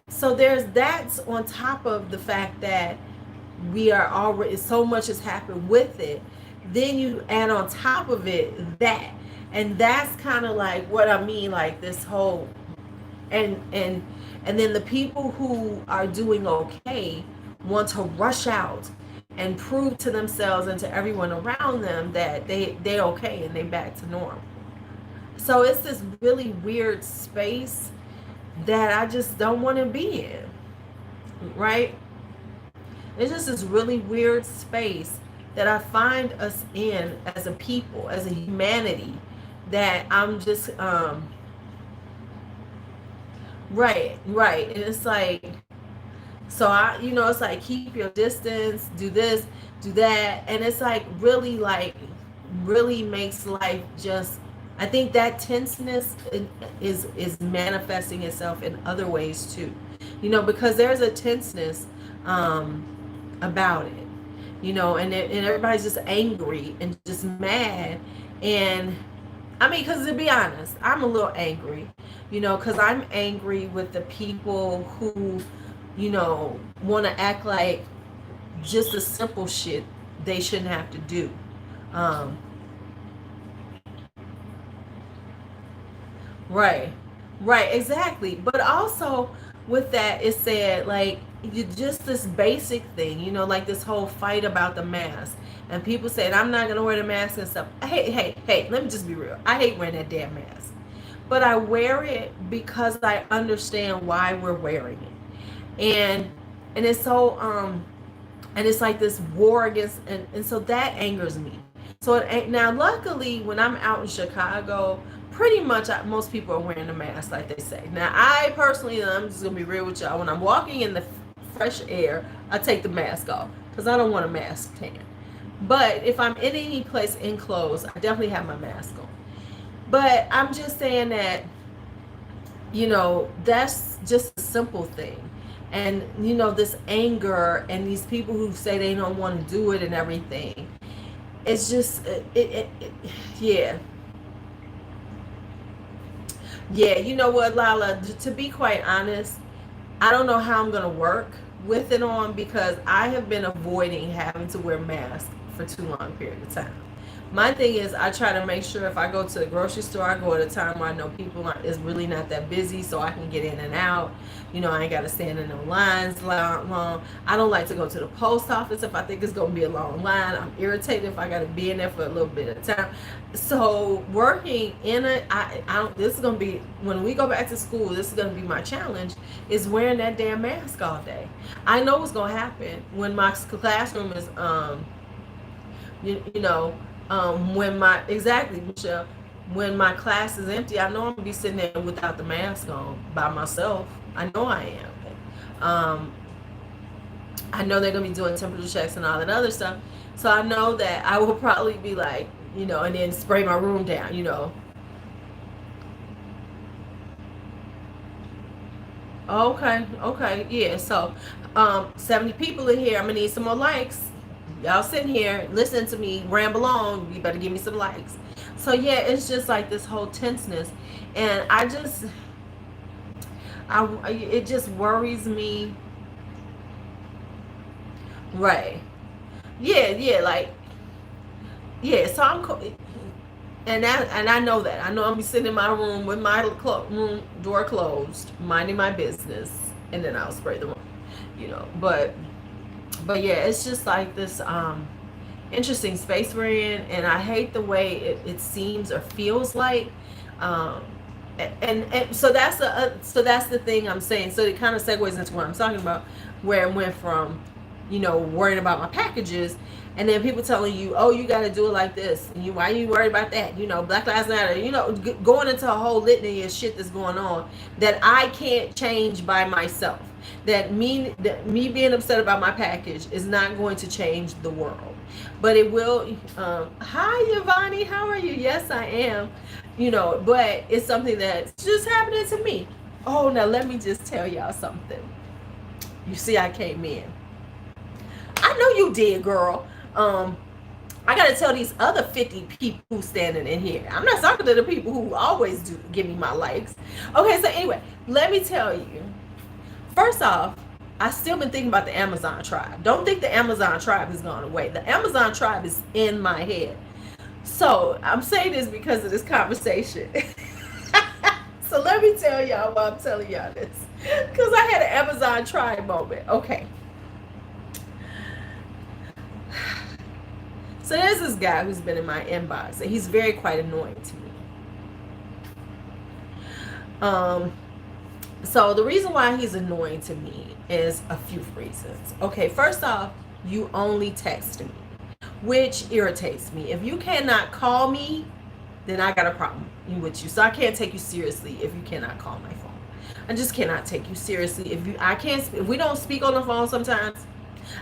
So that's on top of the fact that we are already, so much has happened with it. Then you add on top of it that, and that's kind of like what I mean, like this whole, and then the people who are doing okay want to rush out and prove to themselves and to everyone around them that they're okay and they back to normal. So it's this really weird space that I just don't want to be in, right? It's just this really weird space that I find us in as a people, as a humanity, that I'm just right. And it's like, so it's like, keep your distance, do this, do that, and it's like really makes life just. I think that tenseness is manifesting itself in other ways too, because there's a tenseness about it, and everybody's just angry and just mad. And I mean, because to be honest, I'm a little angry, because I'm angry with the people who, want to act like just the simple shit they shouldn't have to do. Right. Right, exactly. But also with that, it said like, you just this basic thing, like this whole fight about the mask. And people said, I'm not gonna wear the mask and stuff. Hey, let me just be real. I hate wearing that damn mask. But I wear it because I understand why we're wearing it. And it's so and it's like this war against, and so that angers me. So now luckily when I'm out in Chicago, pretty much most people are wearing a mask like they say. Now I personally, I'm just gonna be real with y'all, when I'm walking in the fresh air, I take the mask off because I don't want a mask tan. But if I'm in any place enclosed, I definitely have my mask on. But I'm just saying that, that's just a simple thing. And this anger and these people who say they don't want to do it and everything, it's just yeah. Yeah, you know what, Lala, to be quite honest, I don't know how I'm going to work with it on, because I have been avoiding having to wear masks for too long a period of time. My thing is, I try to make sure if I go to the grocery store, I go at a time where I know people is really not that busy, so I can get in and out. I ain't got to stand in no lines long. I don't like to go to the post office if I think it's going to be a long line. I'm irritated if I got to be in there for a little bit of time. So working in it, I don't. This is going to be, when we go back to school, this is going to be my challenge, is wearing that damn mask all day. I know what's going to happen when my classroom is, Michelle, when my class is empty, I know I'm gonna be sitting there without the mask on by myself. I know I am. I know they're gonna be doing temperature checks and all that other stuff. So I know that I will probably be like, and then spray my room down, Okay, yeah. So 70 people in here. I'm gonna need some more likes. Y'all sitting here listening to me ramble on, you better give me some likes. So yeah, it's just like this whole tenseness, and it just worries me. Right. Yeah, like, yeah. So and I know that. I know I'm be sitting in my room with my room door closed, minding my business, and then I'll spray the room, but yeah, it's just like this interesting space we're in, and I hate the way it seems or feels like, um, and so that's the thing I'm saying. So it kind of segues into what I'm talking about, where it went from worrying about my packages, and then people telling you, oh, you got to do it like this, and why are you worried about that? Black Lives Matter, going into a whole litany of shit that's going on that I can't change by myself. That me being upset about my package is not going to change the world, but it will. Hi, Yvonne, how are you? Yes, I am. But it's something that's just happening to me. Oh, now let me just tell y'all something. You see, I came in. I know you did, girl. I gotta tell these other 50 people who's standing in here. I'm not talking to the people who always do give me my likes. Okay, so anyway, let me tell you. First off, I still been thinking about the Amazon tribe. Don't think the Amazon tribe has gone away. The Amazon tribe is in my head. So I'm saying this because of this conversation. So let me tell y'all why I'm telling y'all this. Because I had an Amazon tribe moment. Okay. So there's this guy who's been in my inbox, and he's very quite annoying to me. So the reason why he's annoying to me is a few reasons. Okay, first off, you only text me, which irritates me. If you cannot call me, then I got a problem with you. So I can't take you seriously if you cannot call my phone. I just cannot take you seriously if we don't speak on the phone sometimes.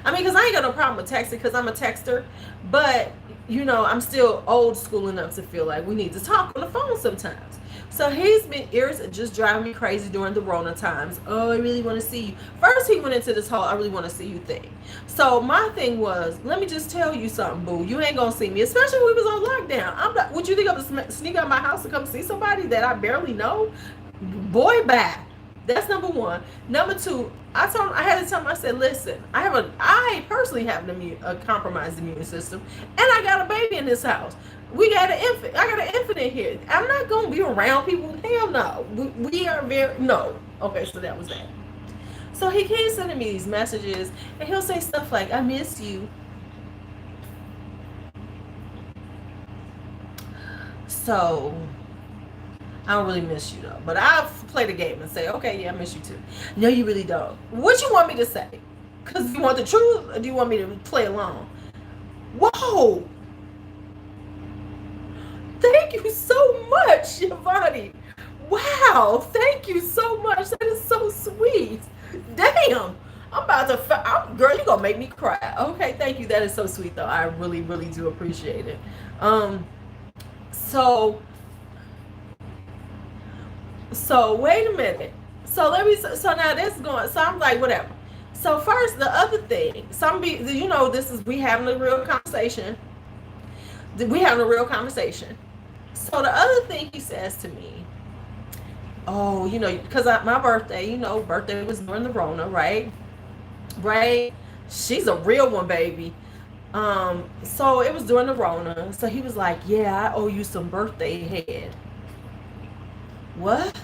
I mean, because I ain't got no problem with texting because I'm a texter, but I'm still old school enough to feel like we need to talk on the phone sometimes. So he's been just driving me crazy during the Rona times. Oh, I really want to see you. First, he went into this whole I really want to see you thing. So my thing was, let me just tell you something, boo. You ain't gonna see me, especially when we was on lockdown. I'm not. Would you think I'm gonna sneak out my house to come see somebody that I barely know? Boy, bye. That's number one. Number two, I had to tell him, I said, listen, I personally have a compromised immune system, and I got a baby in this house. We got an infant. I got an infant in here. I'm not going to be around people. Hell no. We are no. Okay, so that was that. So he keeps sending me these messages, and he'll say stuff like, I miss you. So I don't really miss you though, but I'll play the game and say, okay, yeah, I miss you too. No, you really don't. What you want me to say? Because you want the truth, or do you want me to play along? Whoa! Thank you so much, Giovanni. Wow, thank you so much. That is so sweet. Damn, I'm about to. Girl, you gonna make me cry. Okay, thank you. That is so sweet, though. I really, really do appreciate it. So wait a minute. So now this is going. So I'm like, whatever. So first, the other thing, we having a real conversation. So the other thing he says to me, oh, because my birthday, birthday was during the Rona, right? Right? She's a real one, baby. So it was during the Rona. So he was like, yeah, I owe you some birthday head. What?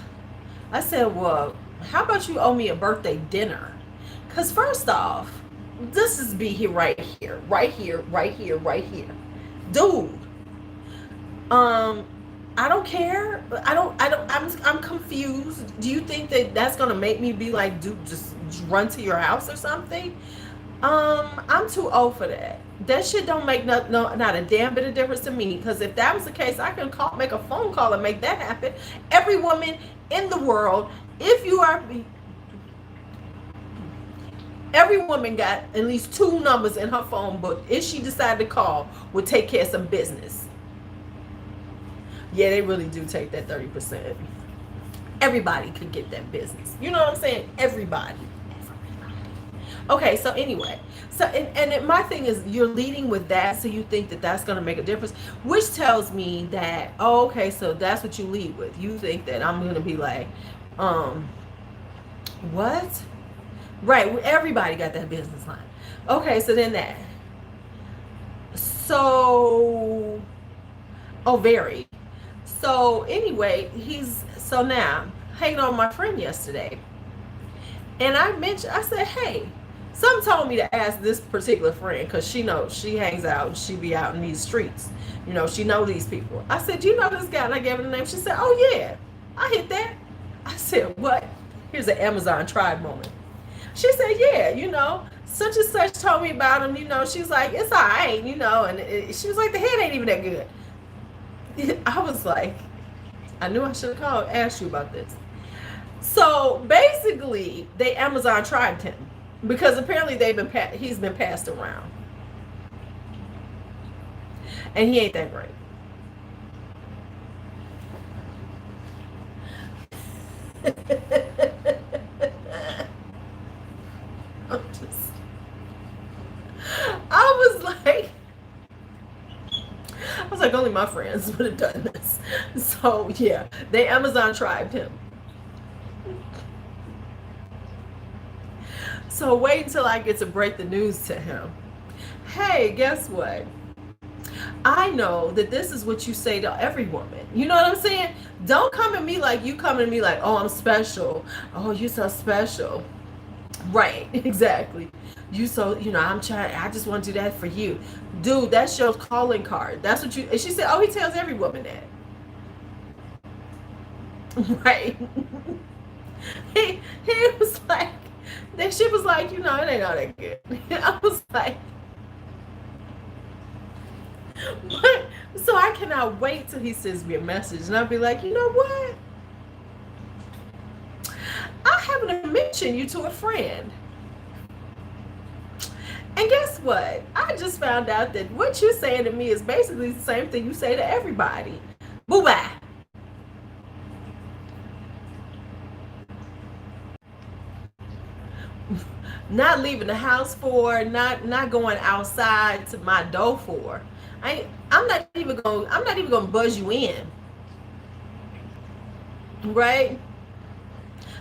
I said, well, how about you owe me a birthday dinner? Because first off, this is right here. Dude, I don't care. I'm confused. Do you think that that's going to make me be like, dude, just run to your house or something? I'm too old for that. That shit don't make not a damn bit of difference to me. Because if that was the case, I can make a phone call and make that happen. Every woman in the world, every woman got at least 2 numbers in her phone book. If she decided to call, would take care of some business. Yeah, they really do take that 30%. Everybody could get that business. You know what I'm saying? Everybody. Okay, so anyway, and my thing is, you're leading with that, so you think that that's going to make a difference, which tells me that, oh, okay, so that's what you lead with. You think that I'm going to be like, what? Right, everybody got that business line. Okay, so then that. So, very. So anyway, so now, hanging on my friend yesterday, and I said, hey, some told me to ask this particular friend, because she knows, she hangs out, she be out in these streets. She know these people. I said, do you know this guy? And I gave her the name. She said, oh yeah, I hit that. I said, what? Here's an Amazon tribe moment. She said, yeah, such and such told me about him, she's like, it's all right, and she was like, the head ain't even that good. I was like, I knew I should have called, asked you about this. So basically, they Amazon tried him because apparently he's been passed around, and he ain't that great. I was like, only my friends would have done this. So yeah, they Amazon tried him. So wait until I get to break the news to him. Hey, guess what? I know that this is what you say to every woman. You know what I'm saying? Don't come at me like you come at me like, oh, I'm special. Oh, you're so special. Right, exactly. I'm trying, I just want to do that for you. Dude, that's your calling card. That's what and she said, oh, he tells every woman that. Right. he was like, that shit was like, it ain't all that good. I was like, but, so I cannot wait till he sends me a message and I'll be like, you know what? I happen to mention you to a friend. And guess what? I just found out that what you're saying to me is basically the same thing you say to everybody. Boo-bye. Not leaving the house for, not going outside to my door for. I'm not even gonna buzz you in. Right?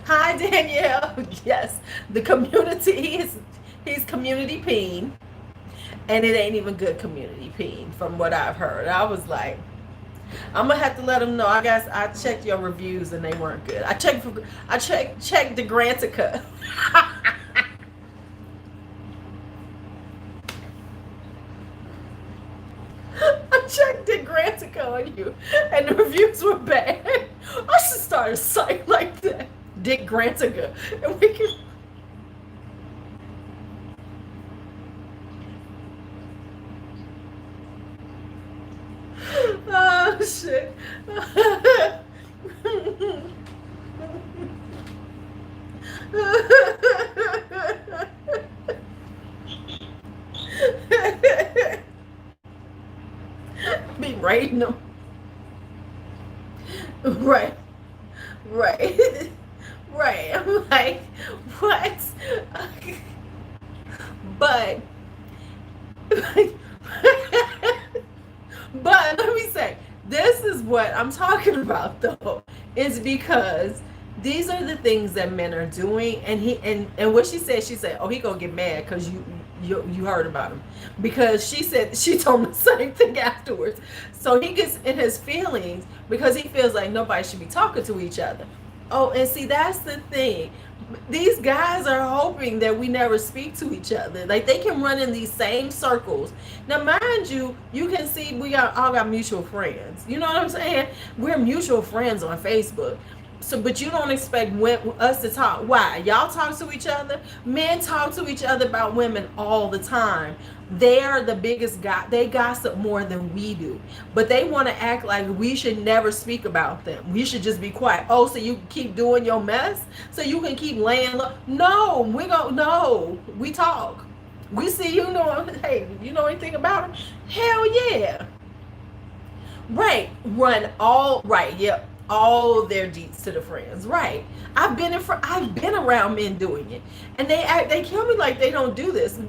Hi, Danielle. Yes, the community he's community peen, and it ain't even good community peen from what I've heard. I was like, I'm gonna have to let him know. I checked your reviews and they weren't good. I checked the Grantica. I checked the Grantica on you, and the reviews were bad. I should start a site like that. Dick Grantica, and we can. Oh shit. Be rating them. Right. Right. Right. I'm like, what? But but let me say, this is what I'm talking about though. Is because these are the things that men are doing, and what she said, oh, he gonna get mad because you heard about him, because she told him the same thing afterwards. So he gets in his feelings because he feels like nobody should be talking to each other. Oh, and see, that's the thing. These guys are hoping that we never speak to each other. Like, they can run in these same circles. Now, mind you, you can see we all got mutual friends. You know what I'm saying? We're mutual friends on Facebook. So, but you don't expect us to talk. Why? Y'all talk to each other. Men talk to each other about women all the time. They are the biggest they gossip more than we do, but they want to act like we should never speak about them. We should just be quiet. Oh, so you can keep doing your mess, so you can keep laying low. No, we talk. We see you know. Hey, you know anything about them? Hell yeah. Right. Run all right. Yep. All their deets to the friends. Right. I've been around men doing it, and they kill me like they don't do this.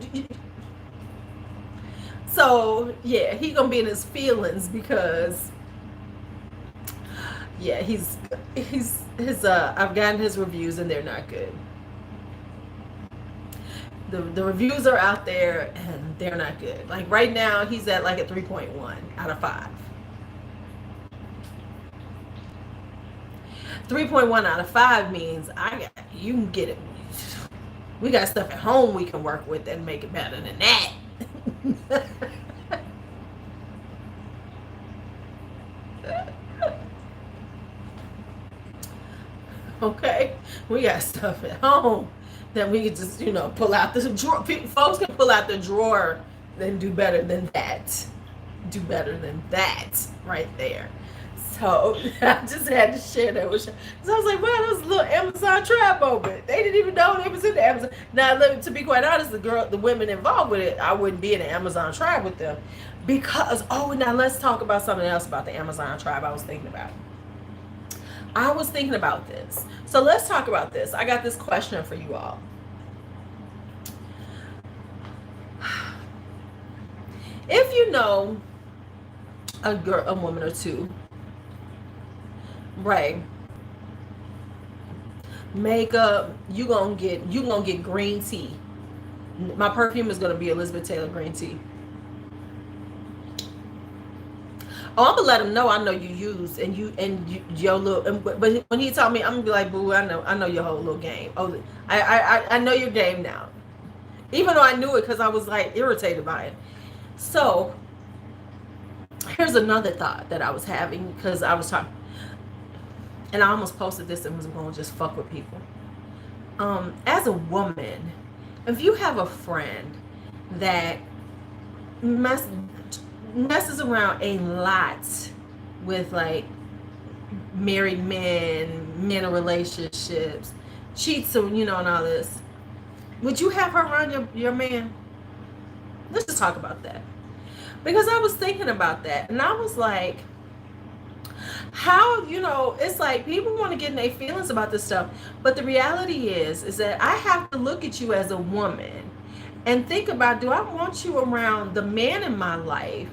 So yeah, he gonna be in his feelings because yeah, I've gotten his reviews and they're not good. The reviews are out there and they're not good. Like right now, he's at like a 3.1 out of 5. 3.1 out of 5 means you can get it. We got stuff at home we can work with and make it better than that. Okay, we got stuff at home then we could just, pull out the drawer. Folks can pull out the drawer and do better than that. Do better than that right there. So I just had to share that with you. So I was like, wow, that was a little Amazon trap moment. They didn't even know it was in the Amazon. Now, to be quite honest, the women involved with it, I wouldn't be in an Amazon tribe with them. Because, now let's talk about something else about the Amazon tribe I was thinking about. I was thinking about this. So let's talk about this. I got this question for you all. If you know a woman or two, right, makeup, you gonna get green tea. My perfume is gonna be Elizabeth Taylor green tea. Oh, I'm gonna let him know I know you use and your little. But when he told me, I'm gonna be like, boo, I know your whole little game. Oh, I know your game now. Even though I knew it because I was like irritated by it. So here's another thought that I was having because I was talking, and I almost posted this and was going to just fuck with people. As a woman, if you have a friend that messes around a lot with like married men in relationships, cheats and all this, would you have her around your man? Let's just talk about that. Because I was thinking about that and I was like, how, it's like people want to get in their feelings about this stuff. But the reality is that I have to look at you as a woman and think about, do I want you around the man in my life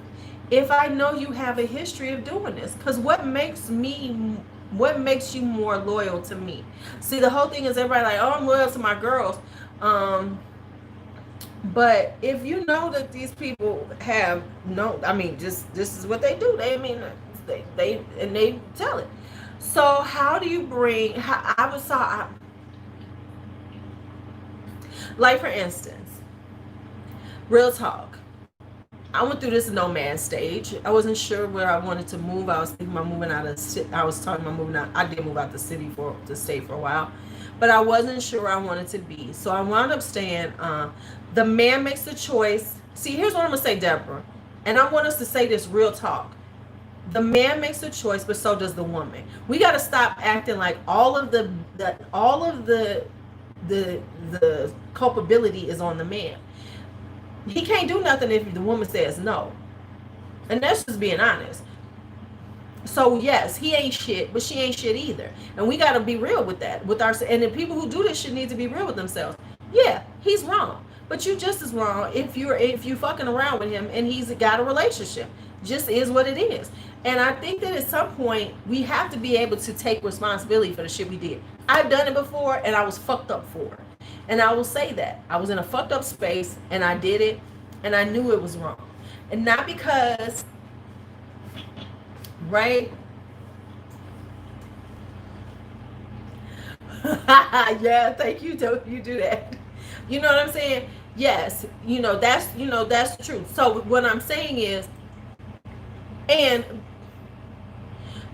if I know you have a history of doing this? Because what makes you more loyal to me? See, the whole thing is everybody like, oh, I'm loyal to my girls. But if you know that these people have this is what they do. They tell it. So how do you bring? Like for instance, real talk. I went through this no man's stage. I wasn't sure where I wanted to move. I was thinking about moving out of. I was talking about moving out. I did move out the state for a while, but I wasn't sure where I wanted to be. So I wound up staying. The man makes the choice. See, here's what I'm gonna say, Deborah, and I want us to say this real talk. The man makes a choice, but so does the woman. We got to stop acting like all of the culpability is on the man. He can't do nothing if the woman says no, and that's just being honest. So yes, he ain't shit, but she ain't shit either, and we got to be real with that. And the people who do this shit need to be real with themselves. Yeah, he's wrong. But you just as wrong if you fucking around with him and he's got a relationship. Just is what it is. And I think that at some point we have to be able to take responsibility for the shit we did. I've done it before and I was fucked up for it. And I will say that. I was in a fucked up space and I did it and I knew it was wrong. And not because, right? Yeah, thank you. You do that. You know what I'm saying? Yes, that's true. So what I'm saying is, and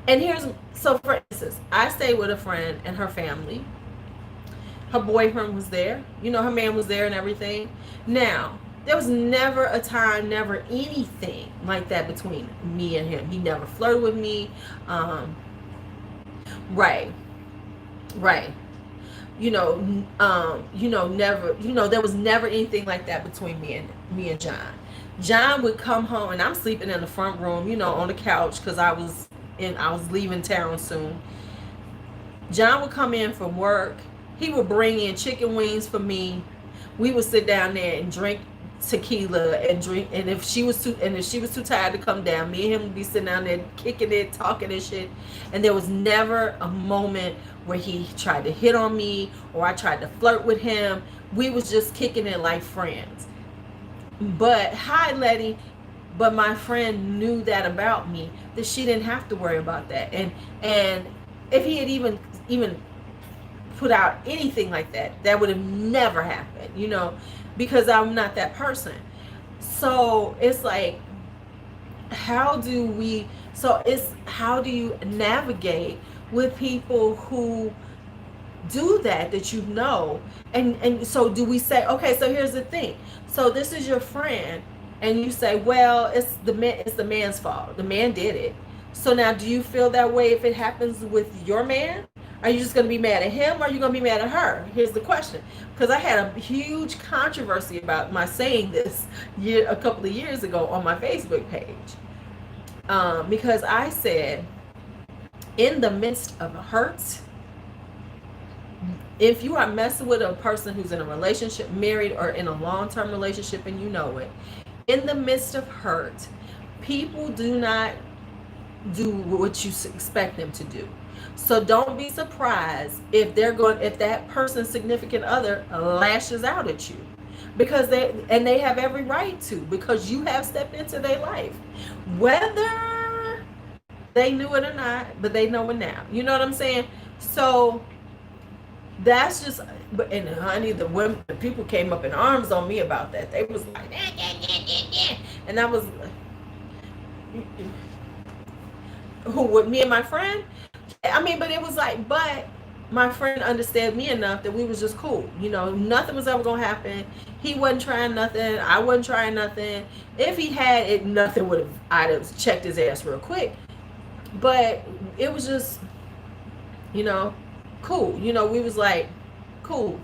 here's, so for instance, I stayed with a friend and her family. Her boyfriend was there. Her man was there and everything. Now, there was never a time, never anything like that between me and him. He never flirted with me. Right. Never, there was never anything like that between me and John. John would come home and I'm sleeping in the front room, on the couch because I was leaving town soon. John would come in from work. He would bring in chicken wings for me. We would sit down there and drink tequila and drink, and if she was too tired to come down, me and him would be sitting down there kicking it, talking and shit. And there was never a moment where he tried to hit on me or I tried to flirt with him. We was just kicking it like friends. But hi, Letty. But my friend knew that about me, that she didn't have to worry about that. And if he had even put out anything like that, that would have never happened, because I'm not that person. So it's like, how do you navigate with people who do that you know, and so do we say, okay, so here's the thing, so this is your friend, and you say, well, it's the man's fault, the man did it. So now, do you feel that way if it happens with your man? Are you just going to be mad at him, or are you going to be mad at her? Here's the question, because I had a huge controversy about my saying this a couple of years ago on my Facebook page, because I said, in the midst of hurt, if you are messing with a person who's in a relationship, married, or in a long-term relationship, and you know it, in the midst of hurt, people do not do what you expect them to do. So don't be surprised if that person's significant other lashes out at you, because they have every right to, because you have stepped into their life, whether they knew it or not, but they know it now. You know what I'm saying? So that's just, and honey, the people came up in arms on me about that. They was like, and I was, who, with me and my friend? I mean, but it was like, but my friend understood me enough that we was just cool. You know, nothing was ever gonna happen. He wasn't trying nothing. I wasn't trying nothing. If he had it, nothing would have. I'd have checked his ass real quick. But it was just, you know, cool. You know, we was like, cool.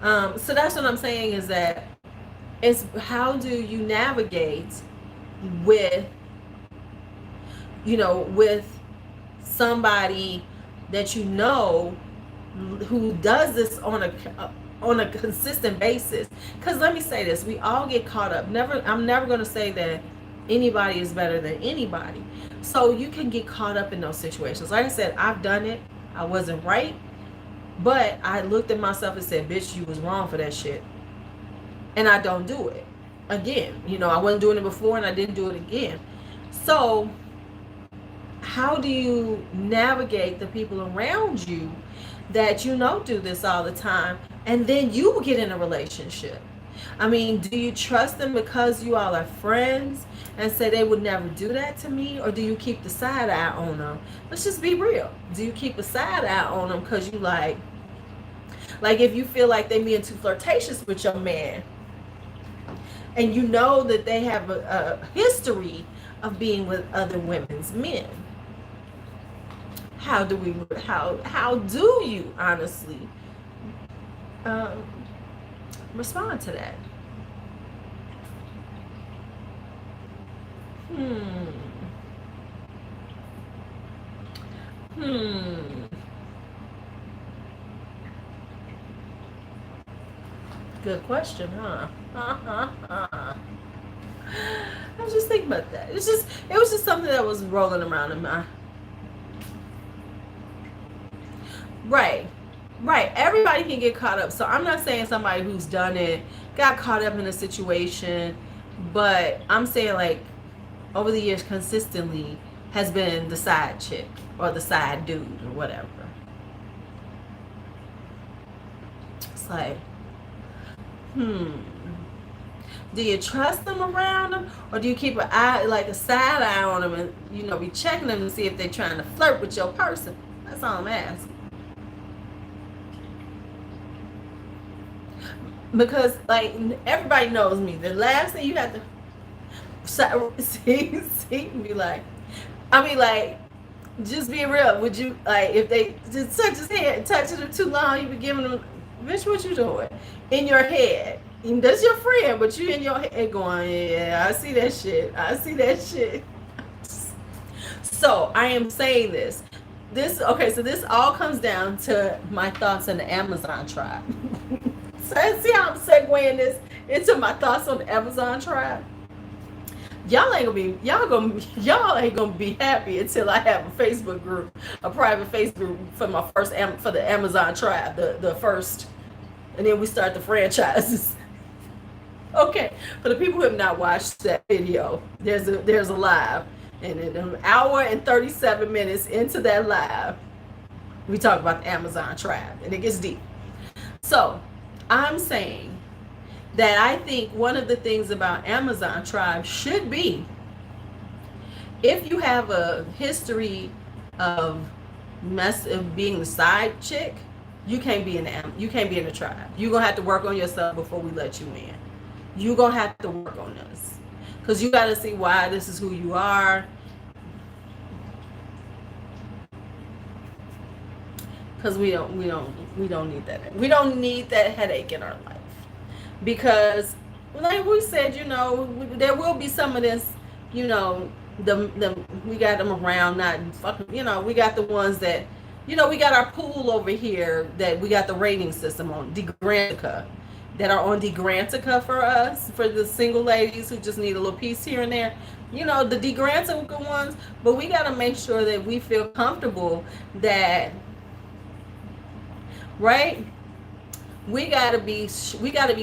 So that's what I'm saying, is that it's how do you navigate with, you know, with somebody that you know who does this on a consistent basis. Because let me say this, we all get caught up. I'm never going to say that anybody is better than anybody. So you can get caught up in those situations. Like I said, I've done it. I wasn't right, but I looked at myself and said, bitch, you was wrong for that shit, and I don't do it again. You know, I wasn't doing it before, and I didn't do it again. So how do you navigate the people around you that you know do this all the time, and then you get in a relationship? I mean, do you trust them because you all are friends and say they would never do that to me? Or do you keep the side eye on them? Let's just be real. Do you keep a side eye on them because you like if you feel like they being too flirtatious with your man, and you know that they have a history of being with other women's men? How do you honestly respond to that? Good question, huh? I was just thinking about that. It was just something that was rolling around in my. Right. Everybody can get caught up. So I'm not saying somebody who's done it got caught up in a situation, but I'm saying, like, over the years consistently has been the side chick or the side dude or whatever. It's like, do you trust them around them, or do you keep an eye, like a side eye on them, and, you know, be checking them to see if they're trying to flirt with your person? That's all I'm asking. Because, like, everybody knows me. The last thing you have to see be like, I mean, like, just be real. Would you, like, if they just touch his head, touching him too long, you be giving them, bitch, what you doing? In your head. And that's your friend, but you in your head going, yeah, I see that shit. So I am saying this. So this all comes down to my thoughts on the Amazon tribe. So see how I'm segueing this into my thoughts on the Amazon tribe? Y'all ain't gonna be happy until I have a Facebook group, a private Facebook group for the Amazon tribe, the first, and then we start the franchises. Okay, for the people who have not watched that video, there's a live, and in an hour and 37 minutes into that live, we talk about the Amazon tribe, and it gets deep. So I'm saying that I think one of the things about Amazon tribe should be, if you have a history of being the side chick, You can't be in the tribe. You're gonna have to work on yourself before we let you in. You're gonna have to work on this. Cause you gotta see why this is who you are. Cause we don't need that. We don't need that headache in our life. Because like we said, there will be some of this, you know, the we got them around, not fucking, we got the ones that, we got our pool over here that we got the rating system on Degrantica, that are on Degrantica for us, for the single ladies who just need a little piece here and there, the Degrantica ones. But we got to make sure that we feel comfortable that, right, we got to be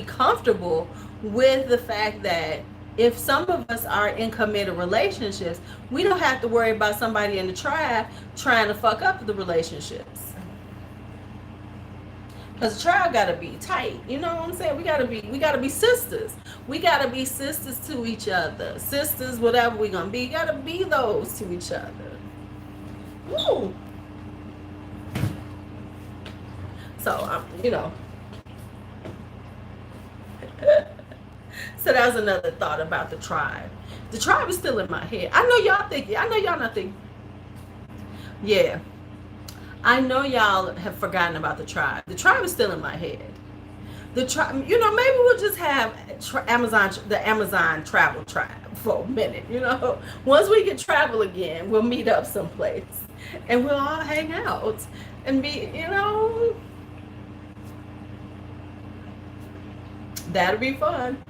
comfortable with the fact that if some of us are in committed relationships, we don't have to worry about somebody in the tribe trying to fuck up the relationships. Because the tribe gotta be tight. You know what I'm saying? We gotta be sisters. We gotta be sisters to each other. Sisters, whatever we gonna be, gotta be those to each other. Woo. So so that was another thought about the tribe. The tribe is still in my head. I know y'all not thinking. Yeah. I know y'all have forgotten about the tribe. The tribe is still in my head. The tribe, maybe we'll just have the Amazon travel tribe for a minute, Once we can travel again, we'll meet up someplace and we'll all hang out and be, that'll be fun.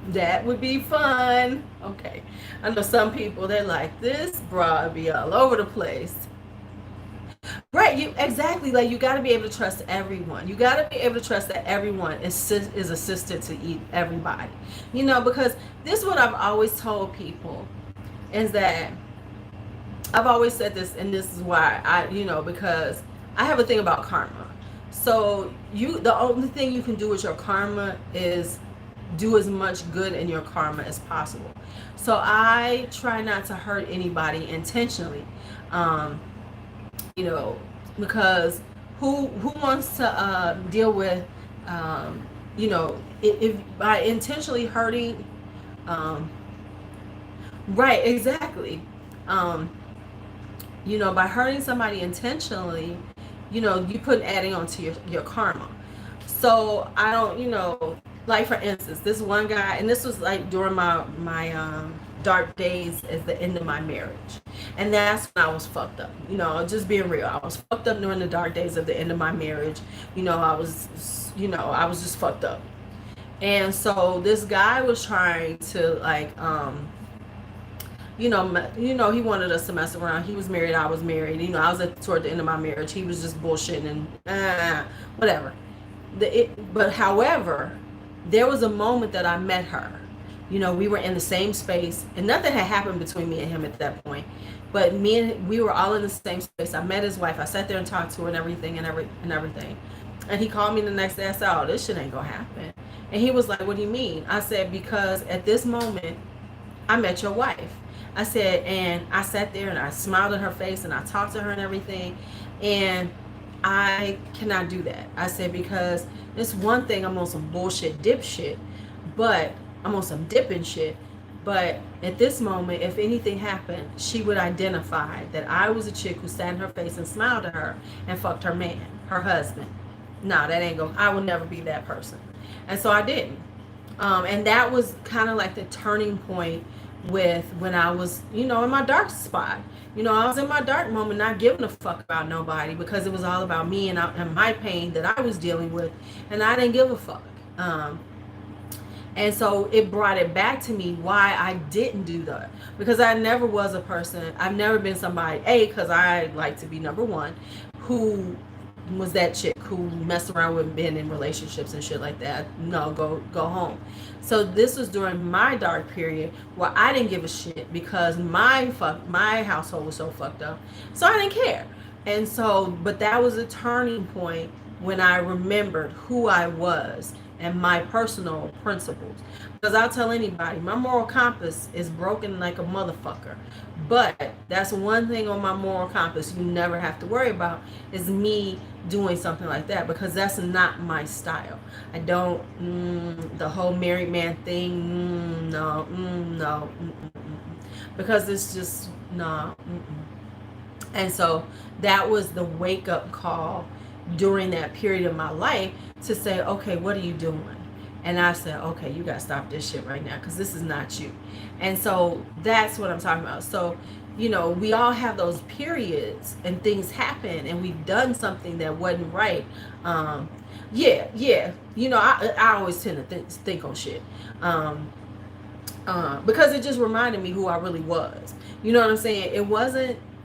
That would be fun. Okay. I know some people, they're like, this broad be all over the place. Right, exactly. Like, you got to be able to trust everyone. You got to be able to trust that everyone is assisted to eat everybody. Because this is what I've always told people, is that I've always said this, and this is why because I have a thing about karma. So the only thing you can do with your karma is do as much good in your karma as possible. So I try not to hurt anybody intentionally. Because who wants to deal with, if by intentionally hurting, right, exactly, by hurting somebody intentionally, you put adding on to your karma. So I don't, like for instance, this one guy, and this was like during my dark days at the end of my marriage. And that's when I was fucked up. Just being real. I was fucked up during the dark days of the end of my marriage. I was just fucked up. And so this guy was trying to he wanted us to mess around. He was married, I was married. I was toward the end of my marriage. He was just bullshitting and whatever. But however, there was a moment that I met her. We were in the same space, and nothing had happened between me and him at that point. But we were all in the same space. I met his wife. I sat there and talked to her and everything and everything. And he called me the next day. I said, "Oh, this shit ain't gonna happen." And he was like, "What do you mean?" I said, "Because at this moment, I met your wife." I said, and I sat there and I smiled in her face and I talked to her and everything. And I cannot do that. I said, because it's one thing I'm on some bullshit dip shit, but I'm on some dipping shit. But at this moment, if anything happened, she would identify that I was a chick who sat in her face and smiled at her and fucked her man, her husband. No, that ain't going. I will never be that person. And so I didn't. And that was kind of like the turning point with when I was, in my dark spot. I was in my dark moment, not giving a fuck about nobody, because it was all about me and my pain that I was dealing with, and I didn't give a fuck. And so it brought it back to me why I didn't do that, because I never was a person. I've never been somebody, because I like to be number one, who was that chick who messed around with men in relationships and shit like that. No, go home. So this was during my dark period where I didn't give a shit, because my household was so fucked up. So I didn't care. And so, but that was a turning point when I remembered who I was and my personal principles. Because I'll tell anybody, my moral compass is broken like a motherfucker. But that's one thing on my moral compass you never have to worry about, is me doing something like that, because that's not my style. I don't, the whole married man thing, no, no, because it's just, no. And so that was the wake up call during that period of my life, to say, okay, what are you doing? And I said, okay, you got to stop this shit right now, because this is not you. And so that's what I'm talking about. So, we all have those periods and things happen and we've done something that wasn't right. Yeah. I always tend to think on shit. Because it just reminded me who I really was. You know what I'm saying?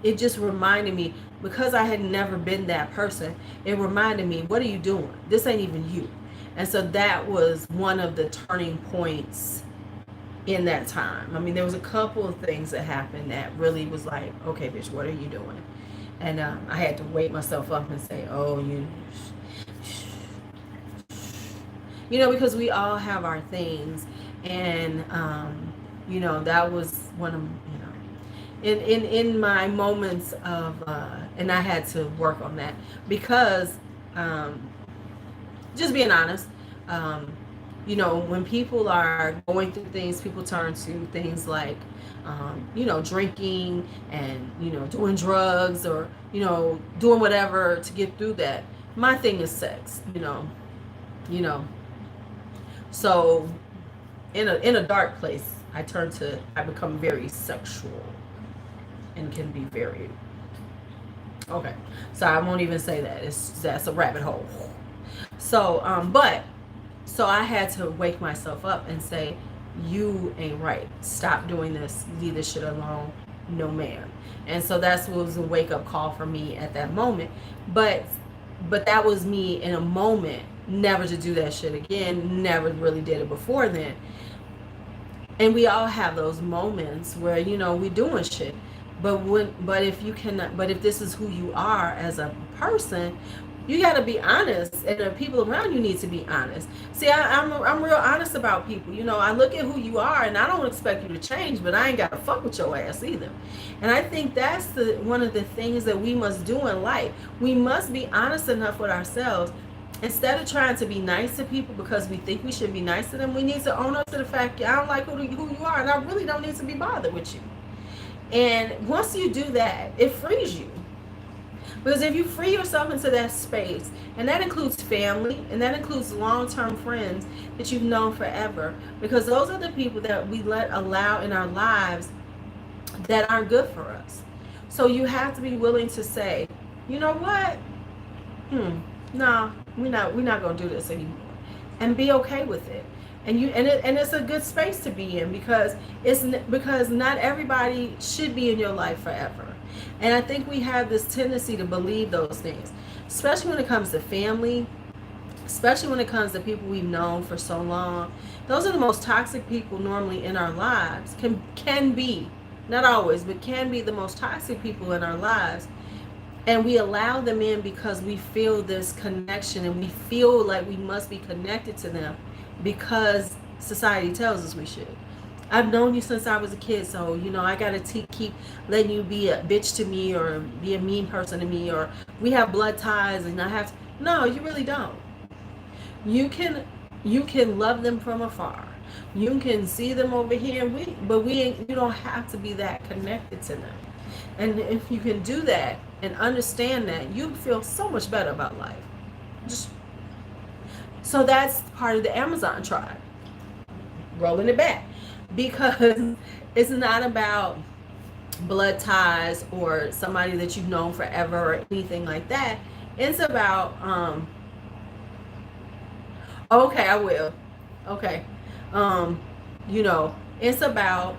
It just reminded me, because I had never been that person, it reminded me, what are you doing? This ain't even you. And so that was one of the turning points in that time. I mean, there was a couple of things that happened that really was like, okay, bitch, what are you doing? And I had to wake myself up and say, oh, because we all have our things. And, that was one of, in my moments of, and I had to work on that, because, just being honest, when people are going through things, people turn to things like, drinking and, doing drugs, or, doing whatever to get through that. My thing is sex, so in a dark place, I become very sexual and can be very, okay. So I won't even say that. That's a rabbit hole. So, so I had to wake myself up and say, you ain't right. Stop doing this. Leave this shit alone. No, ma'am. And so that was a wake up call for me at that moment. But that was me in a moment, never to do that shit again. Never really did it before then. And we all have those moments where, we doing shit. But if this is who you are as a person, you got to be honest, and the people around you need to be honest. See, I'm real honest about people. I look at who you are, and I don't expect you to change, but I ain't got to fuck with your ass either. And I think that's one of the things that we must do in life. We must be honest enough with ourselves. Instead of trying to be nice to people because we think we should be nice to them, we need to own up to the fact, I don't like who you are, and I really don't need to be bothered with you. And once you do that, it frees you. Because if you free yourself into that space, and that includes family, and that includes long-term friends that you've known forever, because those are the people that we allow in our lives that aren't good for us. So you have to be willing to say, you know what? No, we're not gonna do this anymore, and be okay with it. And it's a good space to be in, because not everybody should be in your life forever. And I think we have this tendency to believe those things, especially when it comes to family, especially when it comes to people we've known for so long. Those are the most toxic people normally in our lives. Can be, not always, but can be the most toxic people in our lives. And we allow them in because we feel this connection, and we feel like we must be connected to them because society tells us we should. I've known you since I was a kid, so I gotta keep letting you be a bitch to me, or be a mean person to me, or we have blood ties and I have to. No, you really don't. You can love them from afar. You can see them over here, you don't have to be that connected to them. And if you can do that and understand that, you feel so much better about life. So that's part of the Amazon tribe. Rolling it back. Because it's not about blood ties or somebody that you've known forever or anything like that. It's about, okay, I will. Okay. It's about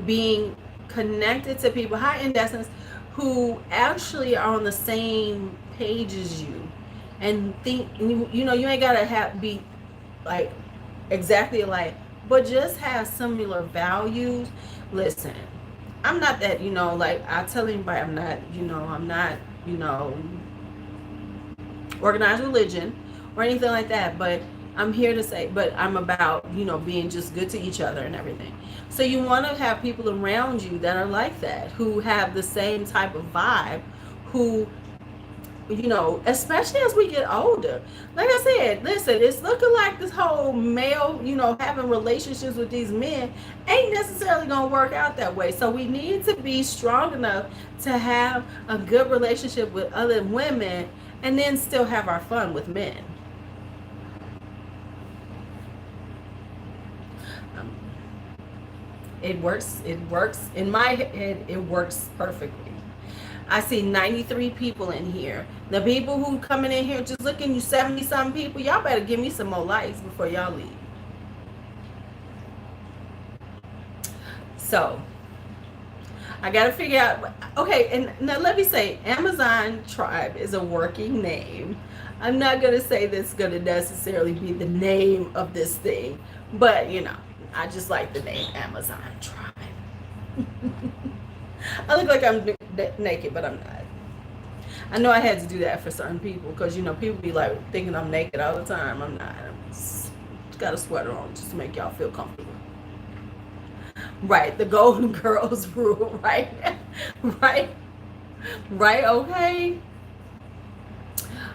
being connected to people, high in essence, who actually are on the same page as you, and think, you ain't gotta be like exactly alike, but just have similar values. Listen, I'm not that, like I tell anybody, I'm not, organized religion or anything like that, but I'm here to say, but I'm about, being just good to each other and everything. So you want to have people around you that are like that, who have the same type of vibe, who, especially as we get older. Like I said, listen, it's looking like this whole male, having relationships with these men ain't necessarily going to work out that way. So we need to be strong enough to have a good relationship with other women and then still have our fun with men. Um, it works in my head. It works perfectly. I see 93 people in here. The people who coming in here just looking, you 70 something people, y'all better give me some more likes before y'all leave. So I gotta figure out. Okay, and now let me say, Amazon Tribe is a working name. I'm not gonna say that's gonna necessarily be the name of this thing, but I just like the name Amazon Tribe. I look like I'm naked, but I'm not. I know I had to do that for certain people because people be like thinking I'm naked all the time. I'm not. Just got a sweater on just to make y'all feel comfortable. Right, the Golden Girls rule, right? Right, right. Okay,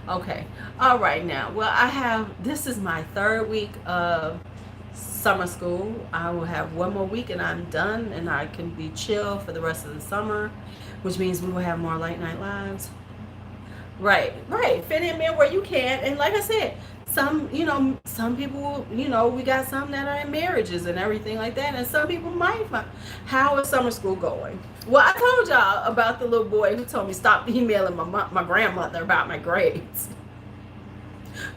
okay. All right now. Well, this is my third week of summer school. I will have one more week and I'm done, and I can be chill for the rest of the summer, which means we will have more late night lives. Right, right. Fit him in where you can. And like I said, some people, we got some that are in marriages and everything like that. And some people might find, how is summer school going? Well, I told y'all about the little boy who told me stop emailing my grandmother about my grades.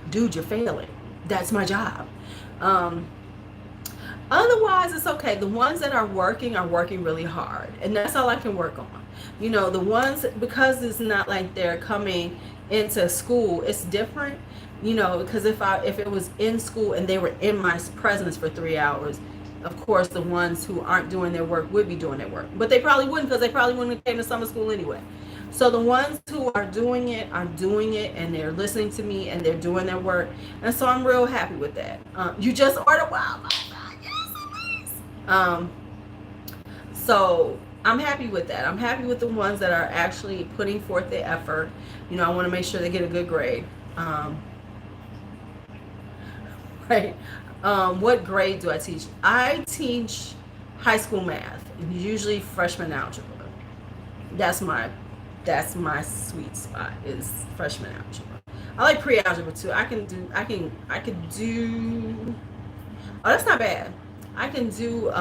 Dude, you're failing. That's my job. Um, Otherwise, it's okay. The ones that are working really hard. And that's all I can work on. The ones, because it's not like they're coming into school, it's different. Because if it was in school and they were in my presence for 3 hours, of course, the ones who aren't doing their work would be doing their work. But they probably wouldn't, because they probably wouldn't have came to summer school anyway. So the ones who are doing it, and they're listening to me, and they're doing their work. And so I'm real happy with that. You just ordered wildlife. Um, so I'm happy with that. I'm happy with the ones that are actually putting forth the effort. I want to make sure they get a good grade. Right. What grade do I teach? I teach high school math, usually freshman algebra. That's my sweet spot, is freshman algebra. I like pre-algebra too. I could do. Oh, that's not bad. I can do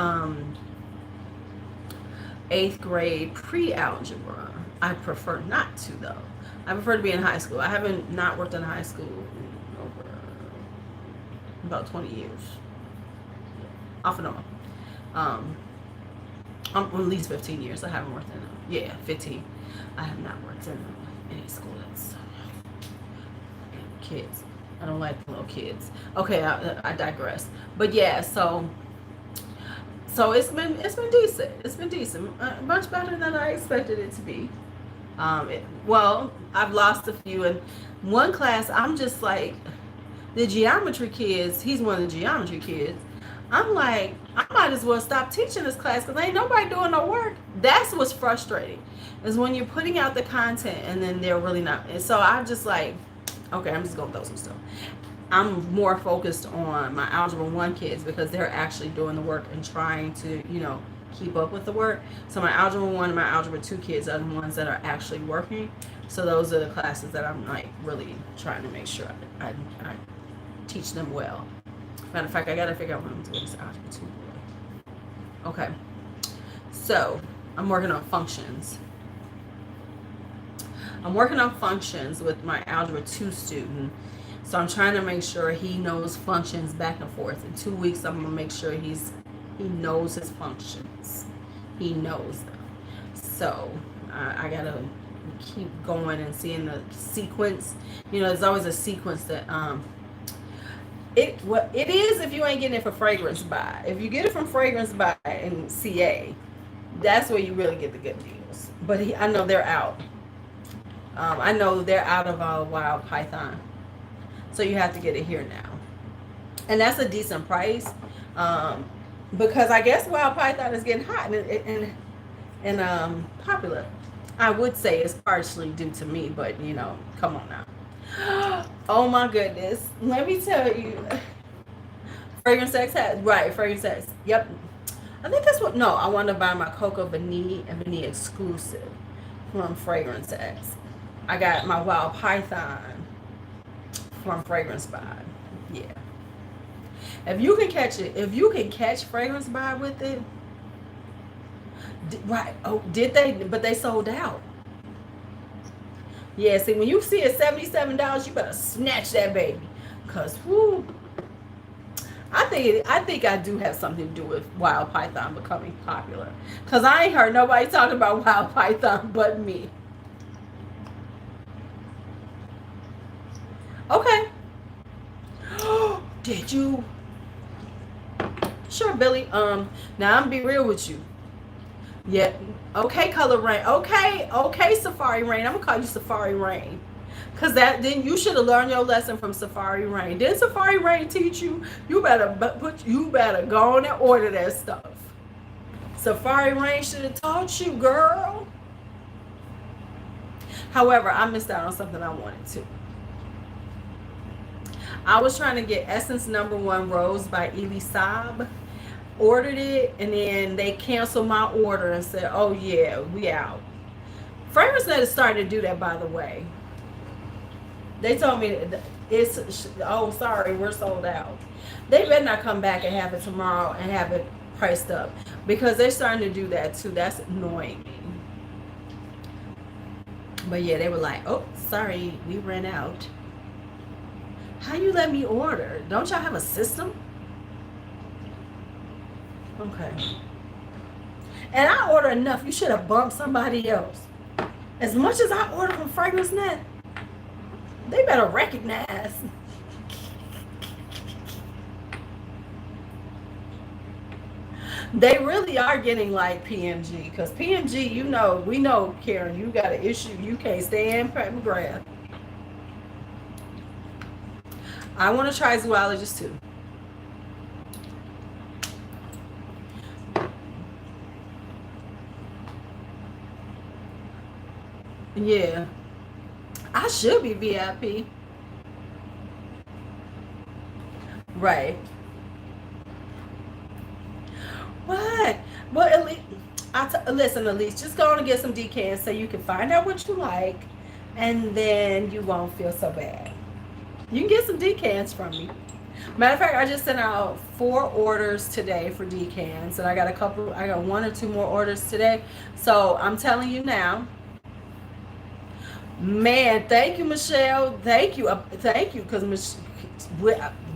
8th grade pre-algebra. I prefer not to, though. I prefer to be in high school. I haven't not worked in high school in over about 20 years, off and on. At least 15 years. I haven't worked in 15. I have not worked in any school that's kids. I don't like little kids. Okay, I digress. But yeah, so it's been decent. It's been decent. Much better than I expected it to be. Well, I've lost a few. In one class, I'm just like, the geometry kids, he's one of the geometry kids. I'm like, I might as well stop teaching this class because ain't nobody doing no work. That's what's frustrating, is when you're putting out the content and then they're really not. And so I'm just like, okay, I'm just going to throw some stuff. I'm more focused on my Algebra 1 kids because they're actually doing the work and trying to, keep up with the work. So my Algebra 1 and my Algebra 2 kids are the ones that are actually working. So those are the classes that I'm like really trying to make sure I teach them well. Matter of fact, I got to figure out what I'm doing this Algebra 2 boy. Okay. So I'm working on functions. I'm working on functions with my Algebra 2 student. So I'm trying to make sure he knows functions back and forth. In 2 weeks, I'm going to make sure he knows his functions. He knows them. So I got to keep going and seeing the sequence. There's always a sequence that it is if you ain't getting it for Fragrance Buy. If you get it from Fragrance Buy and CA, that's where you really get the good deals. But I know they're out. I know they're out of Wild Python. So you have to get it here now. and that's a decent price. Um, because I guess Wild Python is getting hot and popular. I would say it's partially due to me, but you know, come on now. Oh my goodness. Let me tell you. Fragrance X has, right, Fragrance X. Yep. I think that's what, no, I want to buy my Cocoa Vanille and Vanille exclusive from Fragrance X. I got my Wild Python from Fragrance By. Yeah. If you can catch it, if you can catch Fragrance By with it, right. Oh, did they? But they sold out. Yeah, see, when you see it $77, you better snatch that baby. Because, whoo, I think I do have something to do with Wild Python becoming popular. Because I ain't heard nobody talking about Wild Python but me. Okay. Did you? Sure, Billy. Now I'm be real with you. Yeah. Okay, Color Rain. Okay, Safari Rain. I'm gonna call you Safari Rain. Cause then you should have learned your lesson from Safari Rain. Did Safari Rain teach you? You better go on and order that stuff. Safari Rain should have taught you, girl. However, I missed out on something I wanted to. I was trying to get Essence #1 Rose by Elie Saab. Ordered it, and then they canceled my order and said, oh yeah, we out. Fragrance Net is starting to do that, by the way. They told me it's, oh sorry, we're sold out. They better not come back and have it tomorrow and have it priced up, because they're starting to do that too. That's annoying me. But yeah, they were like, oh sorry, we ran out. How you let me order? Don't y'all have a system? Okay. And I order enough. You should have bumped somebody else. As much as I order from Fragrance Net, they better recognize. They really are getting like PMG. Because PMG, you know, we know, Karen, you got an issue. You can't stand Pat McGrath. I want to try Zoologist too. Yeah. I should be VIP. Right. What? Well, at least, listen, at least just go on and get some decants so you can find out what you like, and then you won't feel so bad. You can get some decants from me. Matter of fact, I just sent out 4 orders today for decants, and I got 1 or 2 more orders today. So I'm telling you now, man, thank you, Michelle. Thank you, because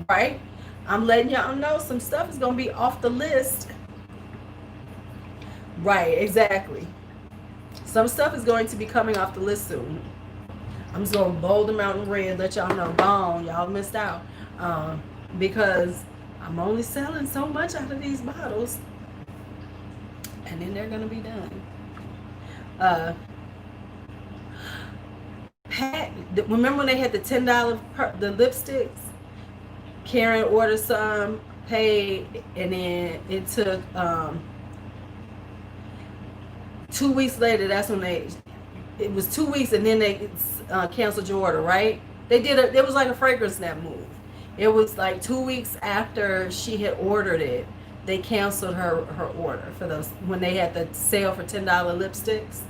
right, I'm letting y'all know some stuff is gonna be off the list. Right, exactly. Some stuff is going to be coming off the list soon. I'm just gonna bold them out in red, let y'all know, gone, y'all missed out. Because I'm only selling so much out of these bottles, and then they're gonna be done. Remember when they had the $10 the lipsticks? Karen ordered some, paid, and then it took 2 weeks later. That's when it was 2 weeks, and then they canceled your order. Right? It was like a Fragrance Net move. It was like 2 weeks after she had ordered it, they canceled her order for those when they had the sale for $10 lipsticks.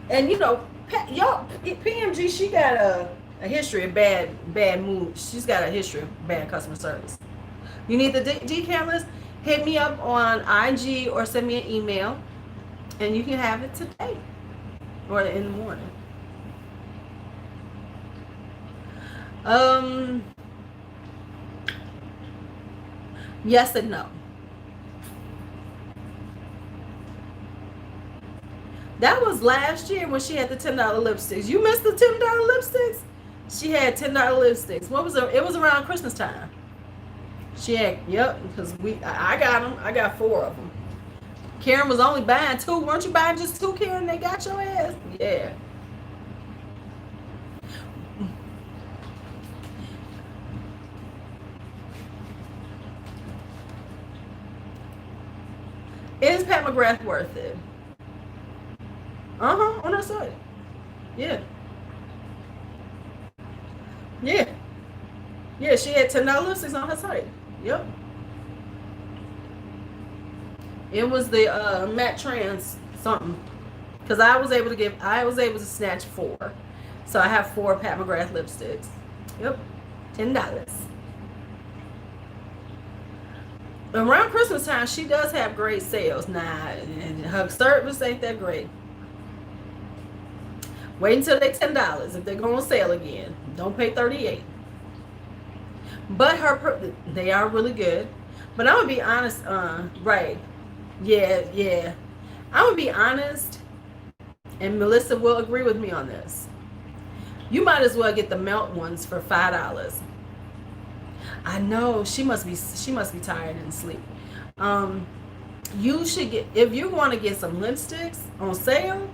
And you know, PMG, she got a history of bad mood. She's got a history of bad customer service. You need the decant list? Hit me up on IG or send me an email, and you can have it today or in the morning. Yes and no. That was last year when she had the $10 lipsticks. You missed the $10 lipsticks? She had $10 lipsticks. It was around Christmas time. She had, yep, because I got them. I got 4 of them. Karen was only buying 2. Weren't you buying just 2, Karen? They got your ass? Yeah. Is Pat McGrath worth it? On her site. Yeah. Yeah. Yeah, she had $10 lipsticks on her site. Yep. It was the matte trans something. Because I was able to snatch 4. So I have 4 Pat McGrath lipsticks. Yep. $10. Around Christmas time, she does have great sales. Nah, and her service ain't that great. Wait until they $10 if they're going on sale again. Don't pay 38. But they are really good. But I'm gonna be honest. Right? Yeah, yeah. I'm gonna be honest, and Melissa will agree with me on this. You might as well get the melt ones for $5. I know she must be tired and asleep. You should get, if you want to get some lipsticks on sale.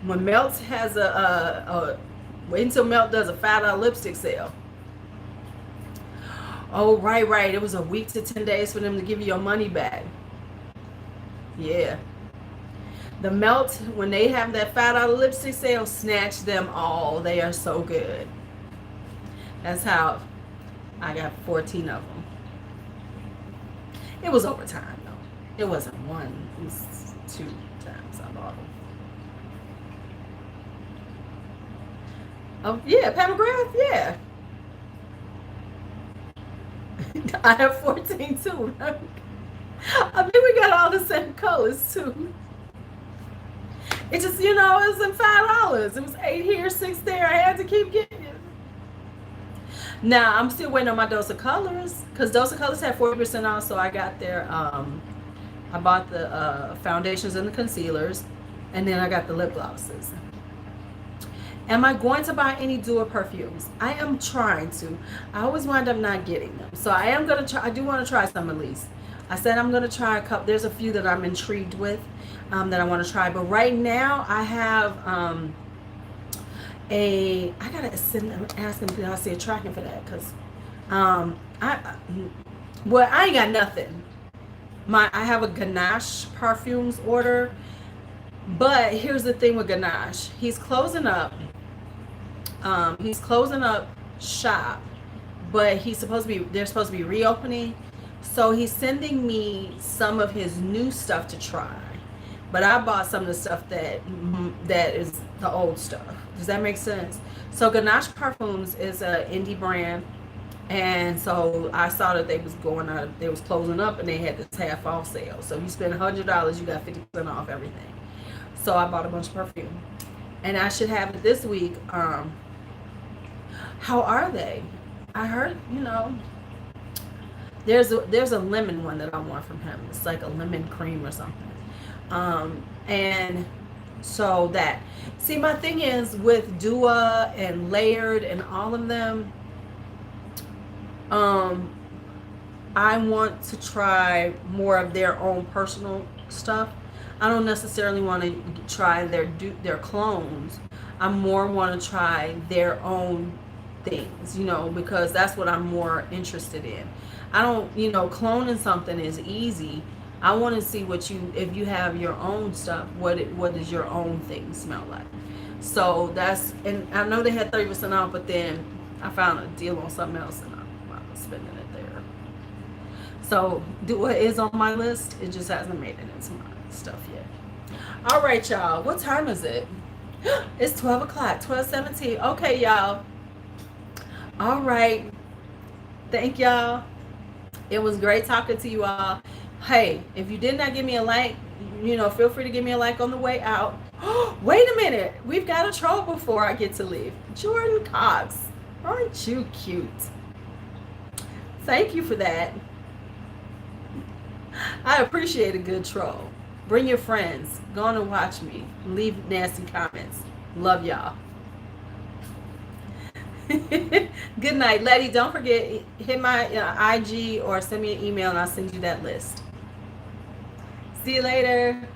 When Melt has wait until Melt does a $5 lipstick sale. Oh, right. It was a week to 10 days for them to give you your money back. Yeah. The Melt, when they have that $5 lipstick sale, snatch them all. They are so good. That's how I got 14 of them. It was overtime, though. It wasn't one. It was 2 times I bought them. Oh, yeah, Pat McGrath, yeah. I have 14 too. I think we got all the same colors too. It just, it was in $5. It was 8 here, 6 there. I had to keep getting it. Now, I'm still waiting on my Dose of Colors because Dose of Colors had 40% off, so I got their, I bought the foundations and the concealers, and then I got the lip glosses. Am I going to buy any dual perfumes? I am trying to. I always wind up not getting them. So I am going to try. I do want to try some at least. I said I'm going to try a couple. There's a few that I'm intrigued with that I want to try. But right now I have I got to ask them if I see a tracking for that. Because I ain't got nothing. I have a Ganache perfumes order. But here's the thing with Ganache. He's closing up shop, but they're supposed to be reopening. So he's sending me some of his new stuff to try. But I bought some of the stuff that is the old stuff. Does that make sense? So Ganache Perfumes is an indie brand. And so I saw that they was closing up and they had this half off sale. So if you spend $100, you got 50% off everything. So I bought a bunch of perfume. And I should have it this week. How are they? I heard, there's a lemon one that I want from him. It's like a lemon cream or something. And so that. See, my thing is with Dua and Layered and all of them, I want to try more of their own personal stuff. I don't necessarily want to try their clones. I more want to try their own things, because that's what I'm more interested in. I don't, cloning something is easy. I want to see if you have your own stuff, what does your own thing smell like? So and I know they had 30% off, but then I found a deal on something else and I'm spending it there. So Dua is on my list. It just hasn't made it into my stuff yet. All right, y'all. What time is it? It's 12 o'clock, 12:17. Okay, y'all. All right. Thank y'all. It was great talking to you all. Hey, if you did not give me a like, feel free to give me a like on the way out. Wait a minute. We've got a troll before I get to leave. Jordan Cox. Aren't you cute? Thank you for that. I appreciate a good troll. Bring your friends. Go on and watch me. Leave nasty comments. Love y'all. Good night. Letty, don't forget, hit my IG or send me an email and I'll send you that list. See you later.